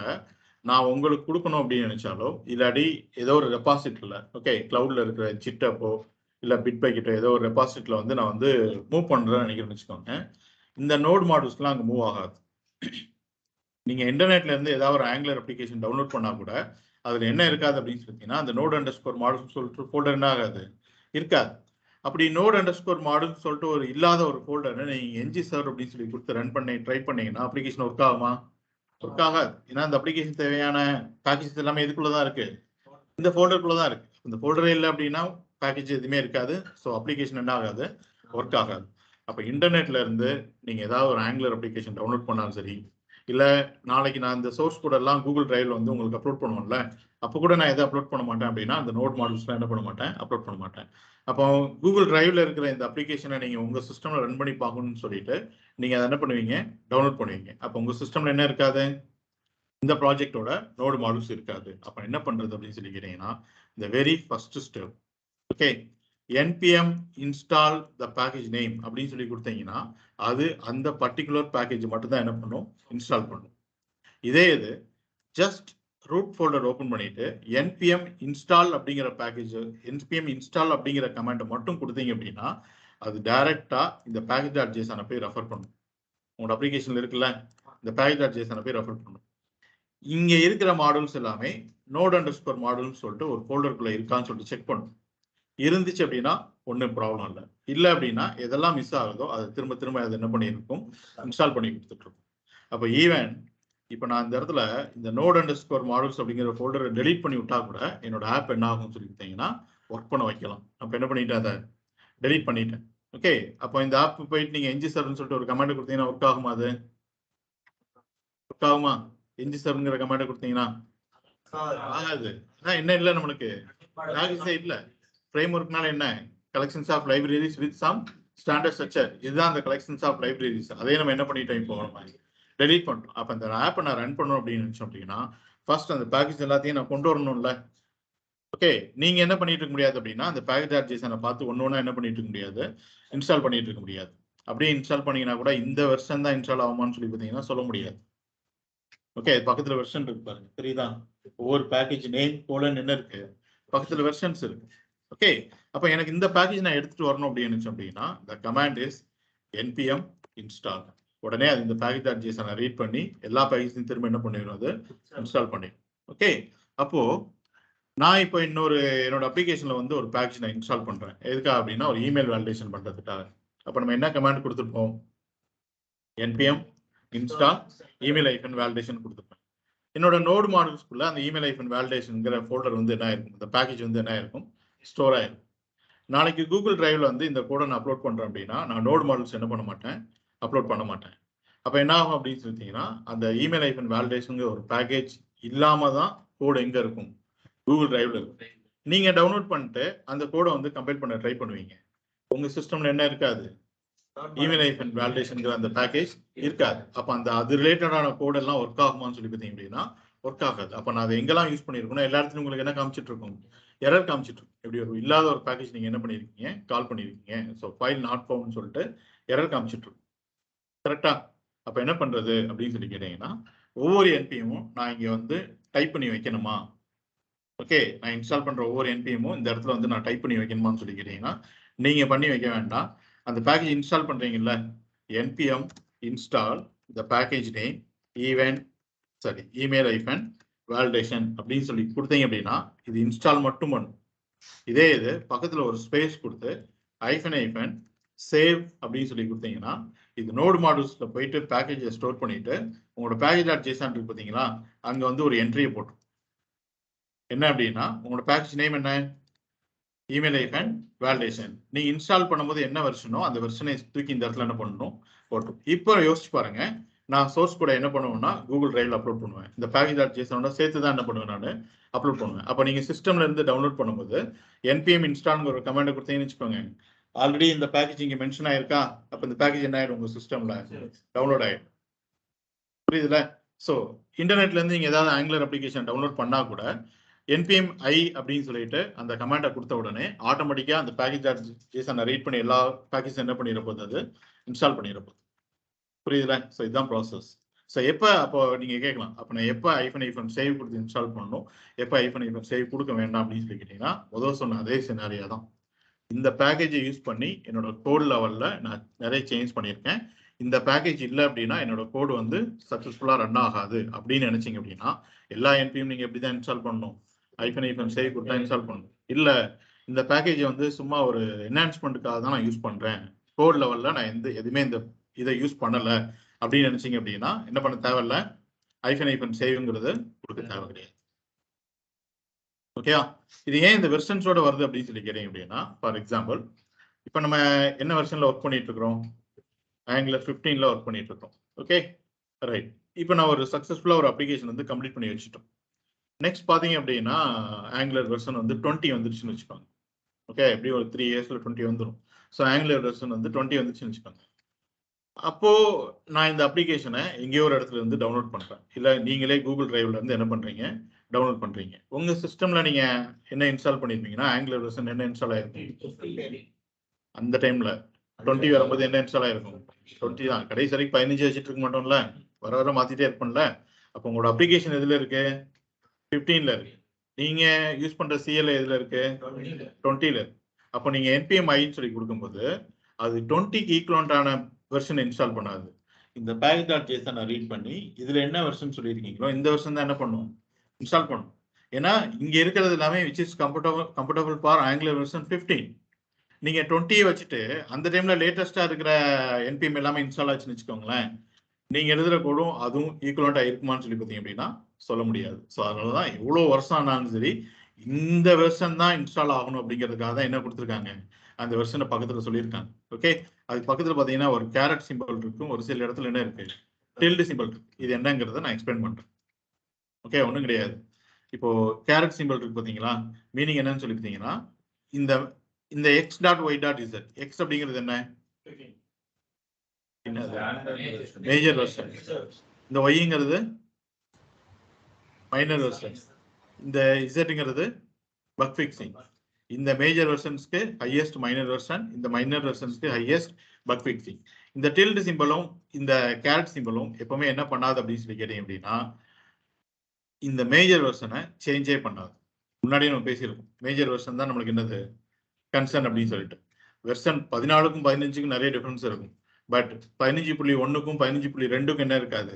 நான் உங்களுக்கு கொடுக்கணும் அப்படின்னு நினைச்சாலோ இல்லாட்டி ஏதோ ஒரு ரெபாசிட்டரியில், ஓகே, கிளவுட்ல இருக்கிற ஜிட்டப்போ இல்லை பிட் பைக்கிட்டோ ஏதோ ஒரு ரெபாசிட்டரியில் வந்து நான் வந்து மூவ் பண்ணுறேன்னு நினைக்கிறேன்னு வச்சுக்கோங்க. இந்த நோட் மாடல்ஸ்லாம் அங்கே மூவ் ஆகாது. நீங்க இன்டர்நெட்ல இருந்து ஏதாவது ஒரு ஆங்குலர் அப்ளிகேஷன் டவுன்லோட் பண்ணா கூட அதுல என்ன இருக்காது அப்படின்னு சொல்லிட்டீங்கன்னா அந்த நோட் அண்டர் ஸ்கோர் மாடல் சொல்லிட்டு ஃபோல்டர் என்ன ஆகாது? இருக்காது. அப்படி நோட் அண்டர் ஸ்கோர் மாடல் சொல்லிட்டு ஒரு இல்லாத ஒரு ஃபோல்டர் நீங்க என்ஜி சர்வர் அப்படின்னு சொல்லி கொடுத்து ரன் பண்ணி ட்ரை பண்ணீங்கன்னா அப்ளிகேஷன் ஒர்க் ஆகுமா? ஒர்க் ஆகாது. ஏன்னா அந்த அப்ளிகேஷன் தேவையான பேக்கேஜஸ் எல்லாமே இதுக்குள்ளதான் இருக்கு, இந்த ஃபோல்டருக்குள்ளதான் இருக்கு. இந்த ஃபோல்டரே இல்லை அப்படின்னா பேக்கேஜ் எதுவுமே இருக்காது. ஸோ அப்ளிகேஷன் என்ன ஆகாது? ஒர்க் ஆகாது. அப்ப இன்டர்நெட்ல இருந்து நீங்க ஏதாவது ஒரு ஆங்குலர் அப்ளிகேஷன் டவுன்லோட் பண்ணாலும் சரி, இல்ல நாளைக்கு நான் இந்த சோர்ஸ் கூட எல்லாம் கூகுள் டிரைவ்ல வந்து உங்களுக்கு அப்லோட் பண்ணுவோம்ல, அப்போ கூட நான் எதை அப்லோட் பண்ண மாட்டேன் அப்படின்னா அந்த நோட் மாடல்ஸ்லாம் என்ன பண்ண மாட்டேன்? அப்லோட் பண்ண மாட்டேன். அப்போ கூகுள் டிரைவ்ல இருக்கிற இந்த அப்ளிகேஷனை நீங்க உங்க சிஸ்டம்ல ரன் பண்ணி பார்க்கணும்னு சொல்லிட்டு நீங்க அதை என்ன பண்ணுவீங்க? டவுன்லோட் பண்ணுவீங்க. அப்போ உங்க சிஸ்டம்ல என்ன இருக்காது? இந்த ப்ராஜெக்டோட நோடு மாடல்ஸ் இருக்காது. அப்ப என்ன பண்றது அப்படின்னு சொல்லி கேட்டீங்கன்னா, இந்த very first step okay, npm install the package name அப்படின்னு சொல்லி கொடுத்தீங்கன்னா அது அந்த பர்டிகுலர் பேக்கேஜ் மட்டும் தான் என்ன பண்ணும், இன்ஸ்டால் பண்ணும். இதே இது ஜஸ்ட் ரூட் ஃபோல்டர் ஓபன் பண்ணிட்டு npm install அப்படிங்கிற பேக்கேஜ், npm install அப்படிங்கிற கமாண்ட் மட்டும் கொடுத்தீங்க அப்படின்னா அது டைரக்டா இந்த package.json போய் ரெஃபர் பண்ணும். உங்களோட அப்ளிகேஷன்ல இருக்குல்ல, இந்த package.json போய் ரெஃபர் பண்ணும். இங்க இருக்கிற மாடல்ஸ் எல்லாமே node_module சொல்லிட்டு ஒரு ஃபோல்டருக்குள்ள இருக்கான்னு சொல்லிட்டு செக் பண்ணும். இருந்துச்சு அப்படின்னா ஒன்றும் ப்ராப்ளம் இல்லை. இல்லை அப்படின்னா எதெல்லாம் மிஸ் ஆகுதோ அதை திரும்ப திரும்ப அதை என்ன பண்ணியிருக்கும், இன்ஸ்டால் பண்ணி கொடுத்துட்டு இருக்கும். அப்போ ஈவன் இப்போ நான் இந்த இடத்துல இந்த node_modules அப்படிங்கிற ஃபோல்டரை டெலீட் பண்ணி விட்டா கூட என்னோட ஆப் என்ன ஆகும்னு சொல்லி பார்த்தீங்கன்னா ஒர்க் பண்ண வைக்கலாம். அப்போ என்ன பண்ணிட்டேன், அதை டெலீட் பண்ணிட்டேன். ஓகே, அப்போ இந்த ஆப் போயிட்டு நீங்க ngservன்னு சொல்லிட்டு ஒரு கமாண்ட் கொடுத்தீங்கன்னா ஒர்க் ஆகுமா? அது ஒர்க் ஆகுமா? ngservங்கிற கமாண்ட் கொடுத்தீங்கன்னா ஆகாது. என்ன இல்லை, நம்மளுக்கு பேக்கேஜ் இல்லை. ஃப்ரேம்வொர்க்னால என்ன, collections of libraries with some standard structure. இதுதான் அந்த கலெக்ஷன்ஸ் ஆஃப் லைப்ரரிஸ். அதே நம்ம என்ன பண்ணிட்டோம், இப்போ நம்ம டெலீட் பண்ணிட்டோம். அப்போ இந்த ஆப்பை நான் ரன் பண்ணணும் அப்படின்னு நினைச்சோம் அப்படின்னா ஃபர்ஸ்ட் அந்த பேக்கேஜ் எல்லாத்தையும் நான் கொண்டு வரணும்ல. ஓகே, நீங்க என்ன பண்ணிட்டு இருக்க முடியாது அப்படின்னா அந்த package.json பார்த்து ஒன்னொன்னா என்ன பண்ணிட்டு இருக்க முடியாது, இன்ஸ்டால் பண்ணிட்டு இருக்க முடியாது. அப்படியே இன்ஸ்டால் பண்ணீங்கன்னா கூட இந்த வெர்ஷன் தான் இன்ஸ்டால் ஆகுமான்னு சொல்லி பார்த்தீங்கன்னா சொல்ல முடியாது. ஓகே, பக்கத்துல வெர்ஷன் இருக்கு பாருங்க, தெரியுதா? ஒவ்வொரு பேக்கேஜ் நேம் கோலன் என்ன இருக்கு, பக்கத்துல வெர்ஷன்ஸ் இருக்கு. ஓகே, அப்ப எனக்கு இந்த பேக்கேஜ் நான் எடுத்துட்டு வரணும் அப்படின்னு நினைச்சேன் அப்படின்னா the command is npm install. உடனே அது இந்த package.json ரீட் பண்ணி எல்லா பேக்கேஜையும் திரும்ப என்ன பண்ணிடும், அது இன்ஸ்டால் பண்ணிடும். ஓகே, அப்போ நான் இப்போ இன்னொரு என்னோட அப்ளிகேஷன்ல வந்து ஒரு பேக்கேஜ் நான் இன்ஸ்டால் பண்றேன். எதுக்காக அப்படின்னா ஒரு இமெயில் வேலிடேஷன் பண்றதுக்காக. அப்ப நம்ம என்ன கமாண்ட் கொடுத்துருப்போம், npm install email-validation கொடுத்துருப்பேன். என்னோட நோடு மாடல்ஸ்குள்ள அந்த email-validation ஃபோல்டர் வந்து என்ன ஆயிருக்கும், இந்த பேக்கேஜ் வந்து என்ன ஆயிருக்கும், ஸ்டோர் ஆயிருக்கும். நாளைக்கு கூகுள் டிரைவ்ல வந்து இந்த கோடை நான் அப்லோட் பண்றேன் அப்படின்னா நான் நோடு மாடல்ஸ் என்ன பண்ண மாட்டேன், அப்லோட் பண்ண மாட்டேன். அப்ப என்ன ஆகும் அப்படின்னு சொல்லிட்டீங்கன்னா அந்த email-validation ஒரு பேக்கேஜ் இல்லாம தான் கோடு எங்க இருக்கும், கூகுள் டிரைவ்ல இருக்கும். நீங்க டவுன்லோட் பண்ணிட்டு அந்த கோடை வந்து கம்பைல் பண்ண ட்ரை பண்ணுவீங்க. உங்க சிஸ்டம்ல என்ன இருக்காது, email-validation அந்த பேக்கேஜ் இருக்காது. அப்ப அந்த அது ரிலேட்டடான கோட் எல்லாம் ஒர்க் ஆகுமான்னு சொல்லி பார்த்தீங்க அப்படின்னா ஒர்க் ஆகாது. அப்ப நான் அதை எங்கெல்லாம் யூஸ் பண்ணிருக்கணும், எல்லா இடத்துலயும் உங்களுக்கு என்ன காமிச்சிட்டு இருக்கும், எரர் காமிச்சிட்டு இருக்கும். எப்படி ஒரு இல்லாத ஒரு பேக்கேஜ் நீங்க என்ன பண்ணிருக்கீங்க, கால் பண்ணிருக்கீங்க, ஸோ ஃபைல் நாட் ஃபவுண்ட்னு சொல்லிட்டு எரர் காமிச்சிட்டு இருக்கும். கரெக்டா? அப்ப என்ன பண்றது அப்படின்னு சொல்லி கேட்டீங்கன்னா ஒவ்வொரு என்பிஎம்மும் நான் இங்க வந்து டைப் பண்ணி வைக்கணுமா? ஓகே, நான் இன்ஸ்டால் பண்ற ஒவ்வொரு என்பிஎம்மும் இந்த இடத்துல வந்து நான் டைப் பண்ணி வைக்கணுமான்னு சொல்லி கேட்டீங்கன்னா நீங்க பண்ணி வைக்க வேண்டாம். அந்த பேக்கேஜ் இன்ஸ்டால் பண்றீங்கல்ல, npm install the package name email-validation அப்படின்னு சொல்லி கொடுத்தீங்க அப்படின்னா இது இன்ஸ்டால் மட்டும் பண்ணும். இதே இது பக்கத்துல ஒரு ஸ்பேஸ் கொடுத்து -, save அப்படின்னு சொல்லி கொடுத்தீங்கன்னா இது நோடு மாடல்ஸ்ல போயிட்டு பேக்கேஜை ஸ்டோர் பண்ணிட்டு உங்களோட package.json இருக்கு பார்த்தீங்களா, அங்க வந்து ஒரு என்ட்ரியை போட்டு என்ன அப்படின்னா உங்களோட பேக்கேஜ் நேம் என்ன, email-validation. நீங்க இன்ஸ்டால் பண்ணும்போது என்ன வெர்ஷனோ அந்த வெர்ஷனை தூக்கி இந்த இடத்துல என்ன பண்ணணும், போட்டோம். இப்போ யோசிச்சு பாருங்க, நான் சோர்ஸ் கூட என்ன பண்ணுவேன்னா கூகுள் டிரைவ்ல அப்லோட் பண்ணுவேன். இந்த package.json சேர்த்து தான் என்ன பண்ணுவேன், நான் அப்லோட் பண்ணுவேன். அப்போ நீங்க சிஸ்டம்ல இருந்து டவுன்லோட் பண்ணும்போது npm installங்கிற ஒரு கமாண்ட் கொடுத்தீங்கன்னு வச்சுக்கோங்க, ஆல்ரெடி இந்த பேக்கேஜ் இங்க மென்ஷன் ஆயிருக்கா, அப்ப இந்த பேக்கேஜ் என்ன ஆயிடும், உங்க சிஸ்டம்ல டவுன்லோட் ஆயிடும். புரியுதுல? ஸோ இன்டர்நெட்ல இருந்து நீங்க ஏதாவது ஆங்குலர் அப்ளிகேஷன் டவுன்லோட் பண்ணா கூட npm i அப்படின்னு சொல்லிட்டு அந்த கமாண்டை கொடுத்த உடனே ஆட்டோமேட்டிக்கா அந்த package.json ரீட் பண்ணி எல்லா பேக்கேஜ் என்ன பண்ணிட போகுது, அது இன்ஸ்டால் பண்ணிட போகுது. புரியுதுல? ஸோ இதுதான் ப்ராசஸ். ஸோ எப்போ அப்போ நீங்க கேட்கலாம், அப்போ நான் எப்போ -, சேவ் கொடுத்து இன்ஸ்டால் பண்ணணும், எப்போ -, சேவ் கொடுக்க வேண்டாம் அப்படின்னு சொல்லி கேட்டீங்கன்னா முதல் சொன்ன அதே சினாரியா தான். இந்த பேக்கேஜை யூஸ் பண்ணி என்னோட கோட் லெவல்ல நான் நிறைய சேஞ்ச் பண்ணியிருக்கேன். இந்த பேக்கேஜ் இல்லை அப்படின்னா என்னோட கோடு வந்து சக்சஸ்ஃபுல்லா ரன் ஆகாது அப்படின்னு நினைச்சீங்க அப்படின்னா எல்லா என்பியும் நீங்க எப்படி தான் இன்ஸ்டால் பண்ணணும், -, சேவ் கொடுத்தா இன்ஸ்டால் பண்ணணும். இல்ல இந்த பேக்கேஜை வந்து சும்மா ஒரு என்ஹான்ஸ்மெண்ட்டுக்காக தான் நான் யூஸ் பண்றேன், கோட் லெவல்ல நான் எதுவுமே இதை யூஸ் பண்ணல அப்படின்னு நினைச்சீங்க அப்படின்னா என்ன பண்ண தேவையில்ல, -, சேவ்ங்கிறது கொடுக்க தேவை கிடையாது. ஓகேயா? இது ஏன் இந்த வெர்ஷன்ஸோட வருது அப்படின்னு சொல்லி கேட்டீங்க அப்படின்னா ஃபார் எக்ஸாம்பிள் இப்போ நம்ம என்ன வெர்ஷன்ல ஒர்க் பண்ணிட்டு இருக்கிறோம், ஆங்குலர் 15ல ஒர்க் பண்ணிட்டு இருக்கோம். ஓகே ரைட், இப்போ நான் ஒரு சக்சஸ்ஃபுல்லா ஒரு அப்ளிகேஷன் வந்து கம்ப்ளீட் பண்ணி வச்சுட்டோம். நெக்ஸ்ட் பாத்தீங்க அப்படின்னா ஆங்குலர் வெர்ஷன் வந்து 20 வந்துருச்சுன்னு வச்சுக்கோங்க. ஓகே, எப்படி ஒரு 3 இயர்ஸ்ல 20 வந்துடும். ஸோ ஆங்குலர் வெர்ஷன் வந்து 20 வந்துச்சுன்னு வச்சுக்கோங்க. அப்போ நான் இந்த அப்ளிகேஷனை எங்கேயோ ஒரு இடத்துல இருந்து டவுன்லோட் பண்றேன், இல்ல நீங்களே கூகுள் டிரைவ்ல இருந்து என்ன பண்றீங்க, டவுன்லோட் பண்றீங்க. உங்க சிஸ்டம்ல நீங்க என்ன இன்ஸ்டால் பண்ணிருப்பீங்கன்னா ஆங்குலர் வெர்ஷன் என்ன இன்ஸ்டால் ஆயிருக்கும் அந்த டைம்ல 20 வரும்போது என்ன இன்ஸ்டால் ஆயிருக்கும் 20 தான். கடைசி வரைக்கும் 15 வச்சுட்டு இருக்க மாட்டோம்ல, வர வர மாத்திட்டே இருப்போம்ல. அப்போ உங்களோட அப்ளிகேஷன் எதுல இருக்கு 15ல இருக்கு. நீங்க யூஸ் பண்ற சிஎல் எதுல இருக்கு 20ல இருக்கு. அப்போ நீங்க npm iன்னு சொல்லி கொடுக்கும்போது அது 20க்கு ஈக்குவலண்டான வெர்ஷன் இன்ஸ்டால் பண்ணாது. இந்த package.json ரீட் பண்ணி இதுல என்ன வெர்ஷன் சொல்லியிருக்கீங்களோ இந்த வெர்ஷன் தான் என்ன பண்ணும் இன்ஸ்டால் பண்ணும். ஏன்னா இங்க இருக்கிறது எல்லாமே which is comfortable for Angular version 15. நீங்க 20 வச்சுட்டு அந்த டைம்ல லேட்டஸ்டா இருக்கிற npm எல்லாமே இன்ஸ்டால் ஆச்சுன்னு வச்சுக்கோங்களேன், நீங்க எழுதுற கோடும் அதுவும் ஈக்குவலண்டா இருக்குமான்னு சொல்லி பார்த்தீங்க அப்படின்னா சொல்ல முடியாது. ஸோ அதனாலதான் எவ்வளவு வருஷம் ஆனாலும் சரி இந்த வெர்ஷன் தான் இன்ஸ்டால் ஆகணும் அப்படிங்கிறதுக்காக தான் என்ன கொடுத்துருக்காங்க அந்த வெர்ஷனை பக்கத்துல சொல்லியிருக்காங்க. ஓகே, அதுக்கு பக்கத்துல பாத்தீங்கன்னா ஒரு கேரட் சிம்பிள் இருக்கும், ஒரு சில இடத்துல என்ன இருக்கு டில்டு சிம்பிள் இருக்கு. இது என்னங்கிறத நான் எக்ஸ்பிளைன் பண்றேன். ஓகே, ஒன்றும் கிடையாது. இப்போ கேரட் சிம்பிள் இருக்கு பாத்தீங்களா, மீனிங் என்னன்னு சொல்லி பார்த்தீங்கன்னா இந்த இந்த x dot y dot z, x அப்படிங்கிறது என்ன மேஜர் வெர்ஷன், இந்த ஒய்ங்கிறது மைனர் வெர்ஷன், இந்த இசட்ங்கிறது பக் ஃபிக்சிங். இந்த மேஜர் வெர்ஷன்ஸ்க்கு ஹையஸ்ட் மைனர் வெர்ஷன், இந்த மைனர் வெர்ஷன்ஸ்க்கு ஹையஸ்ட் பக் ஃபிக்சிங். இந்த டில்டு சிம்பிளும் இந்த கேரட் சிம்பிளும் எப்பவுமே என்ன பண்ணாது அப்படின்னு சொல்லி கேட்டீங்க அப்படின்னா இந்த மேஜர் வெர்ஷனை சேஞ்சே பண்ணாது. முன்னாடியே நம்ம பேசியிருக்கோம், மேஜர் வெர்ஷன் தான் நம்மளுக்கு என்னது கன்சர்ன் அப்படின்னு சொல்லிட்டு. வெர்ஷன் 14க்கும் 15க்கும் நிறைய டிஃபரன்ஸ் இருக்கும். பட் 15.1க்கும் 15.2க்கும் என்ன இருக்காது,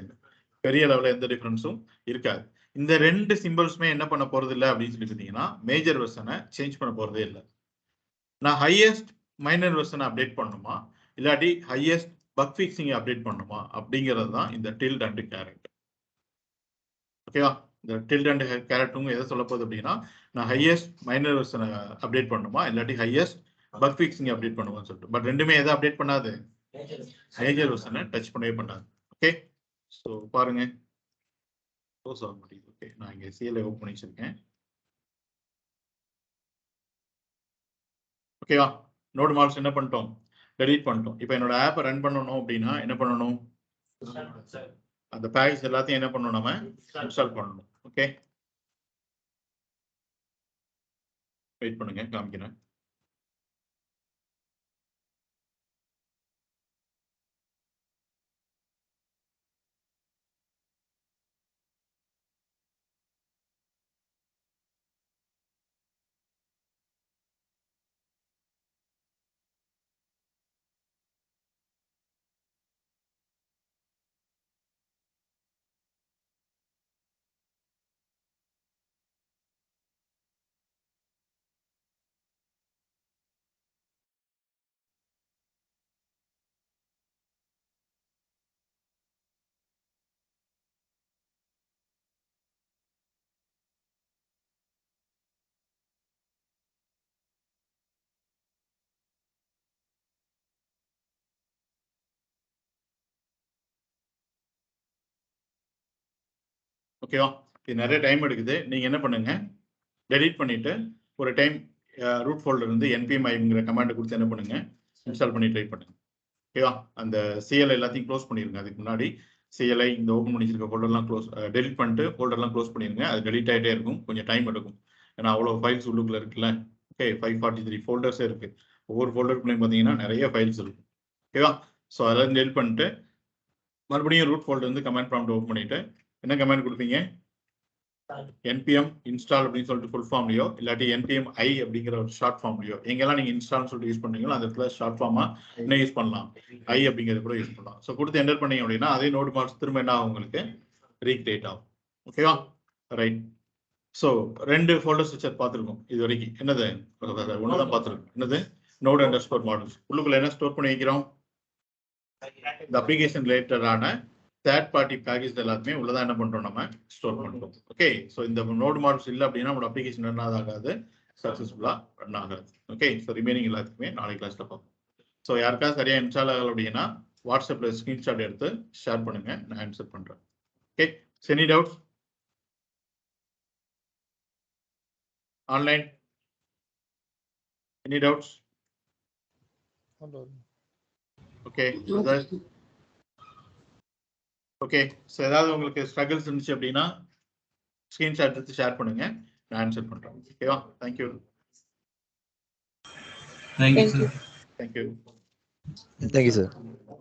பெரிய லெவலில் எந்த டிஃபரன்ஸும் இருக்காது. இந்த ரெண்டு சிம்பிள்ஸுமே என்ன பண்ண போறது இல்லை அப்படின்னு சொல்லி பார்த்தீங்கன்னா மேஜர் வெர்ஷனை சேஞ்ச் பண்ண போறதே இல்லை. நான் ஹையஸ்ட் மைனர் வெர்ஷனை அப்டேட் பண்ணணுமா இல்லாட்டி ஹையஸ்ட் பக் ஃபிக்சிங் அப்டேட் பண்ணணுமா அப்படிங்கிறது தான் இந்த டில்ட் அண்ட் கேரட். ஓகேவா, இந்த டில்ட் அண்ட் கேரட்டும் எதை சொல்ல போகுது அப்படின்னா நான் ஹையஸ்ட் மைனர் வெர்ஷனை அப்டேட் பண்ணணுமா இல்லாட்டி ஹையஸ்ட் பக் ஃபிக்சிங் அப்டேட் பண்ணுவான்னு சொல்லிட்டு. பட் ரெண்டுமே எதை அப்டேட் பண்ணாது, மேஜர் வெர்ஷனை டச் பண்ணவே பண்ணாது. ஓகே, ஸோ பாருங்க க்ளோஸ் ஆக மாட்டேங்குது. ஓகே, நான் இங்கே சிஎல்ஐ ஓப்பன் பண்ணி வச்சிருக்கேன். ஓகேவா, நோட் மாடல்ஸ் என்ன பண்ணிட்டோம், டெலீட் பண்ணிட்டோம். இப்போ என்னோட ஆப்பை ரன் பண்ணணும் அப்படின்னா என்ன பண்ணணும், அந்த பேக்கேஜ் எல்லாத்தையும் என்ன பண்ணணும் நம்ம இன்ஸ்டால் பண்ணணும். ஓகே, வெயிட் பண்ணுங்க காமிக்கிறேன். ஓகேவா, இது நிறைய டைம் எடுக்குது. நீங்க என்ன பண்ணுங்க, டெலீட் பண்ணிட்டு ஒரு டைம் ரூட் ஃபோல்டர் இருந்து npm iங்கிற கமாண்ட் கொடுத்து என்ன பண்ணுங்க இன்ஸ்டால் பண்ணி ட்ரை பண்ணுங்க. ஓகேவா, அந்த சிஎல் எல்லாத்தையும் க்ளோஸ் பண்ணிருங்க. அதுக்கு முன்னாடி சிஎல்ஐ இந்த ஓப்பன் பண்ணிச்சிருக்க ஃபோல்டர்லாம் க்ளோஸ் டெலிட் பண்ணிட்டு ஃபோல்டர்லாம் க்ளோஸ் பண்ணிருங்க. அது டெலிட் ஆகிட்டே இருக்கும், கொஞ்சம் டைம் எடுக்கும். ஏன்னா அவ்வளோ ஃபைல்ஸ் உள்ளுக்குள்ள இருக்குல்ல. ஓகே, 543 ஃபோல்டர்ஸே இருக்கு. ஒவ்வொரு ஃபோல்டருக்குள்ளேயும் பார்த்தீங்கன்னா நிறைய ஃபைல்ஸ் இருக்கும். ஓகேவா, ஸோ அதெல்லாம் டெலிட் பண்ணிட்டு மறுபடியும் ரூட் ஃபோல்டர் வந்து கமாண்ட் ப்ராம்ப்ட் ஓப்பன் பண்ணிட்டு என்ன கமாண்ட் கொடுப்பீங்க, npm இன்ஸ்டால் அப்படின்னு சொல்லிட்டு ஃபுல் ஃபார்ம்லையோ இல்லாட்டி npm i அப்படிங்கிற ஒரு ஷார்ட் ஃபார்ம்லையோ எங்கெல்லாம் நீங்க இன்ஸ்டால் சொல்லிட்டு யூஸ் பண்ணீங்களோ அந்த இடத்துல ஷார்ட் ஃபார்மா என்ன யூஸ் பண்ணலாம், i அப்படிங்கிறது கூட யூஸ் பண்ணலாம். ஸோ கொடுத்து என்டர் பண்ணீங்க அப்படின்னா அதே நோட் மார்க்ஸ் திரும்ப என்ன ஆகும் உங்களுக்கு ரீக்ரியேட் ஆகும். ஓகேவா, ரைட். ஸோ ரெண்டு ஃபோல்டர் ஸ்ட்ரக்சர் பார்த்துருக்கோம் இது வரைக்கும். என்னது ஒன்று தான் பார்த்துருக்கோம், என்னது நோட் அண்டர் ஸ்கோர் மாடல்ஸ். உள்ளுக்குள்ள என்ன ஸ்டோர் பண்ணி வைக்கிறோம், இந்த அப்ளிகேஷன் ரிலேட்டடான தேர்ட் பார்ட்டி பேக்கேஜ் எல்லாத்தையுமே உள்ளதான் என்ன பண்றோம் நம்ம ஸ்டோர் பண்றோம். ஓகே, ஸோ இந்த நோட் மாடல்ஸ் இல்லை அப்படின்னா நம்ம அப்ளிகேஷன் ரன் ஆகாது, சக்சஸ்ஃபுல்லா ரன் ஆகாது. ஓகே, ஸோ ரிமைனிங் எல்லாத்துக்குமே நாளைக்கு கிளாஸ்ல பார்ப்போம். ஸோ யாருக்காவது சரியா இன்ஸ்டால் ஆகல அப்படின்னா வாட்ஸ்அப்ல ஸ்கிரீன்ஷாட் எடுத்து ஷேர் பண்ணுங்க, நான் ஆன்சர் பண்றேன். Okay, any doubts online, any doubts? Okay, okay, so ஏதாவது உங்களுக்கு ஸ்ட்ரகிள்ஸ் இருந்துச்சு அப்படின்னா ஸ்கிரீன்ஷாட் எடுத்து ஷேர் பண்ணுங்க, நான் ஆன்சர் பண்றேன். ஓகேவா? Thank you. Thank you, sir. Thank you. Thank you, sir.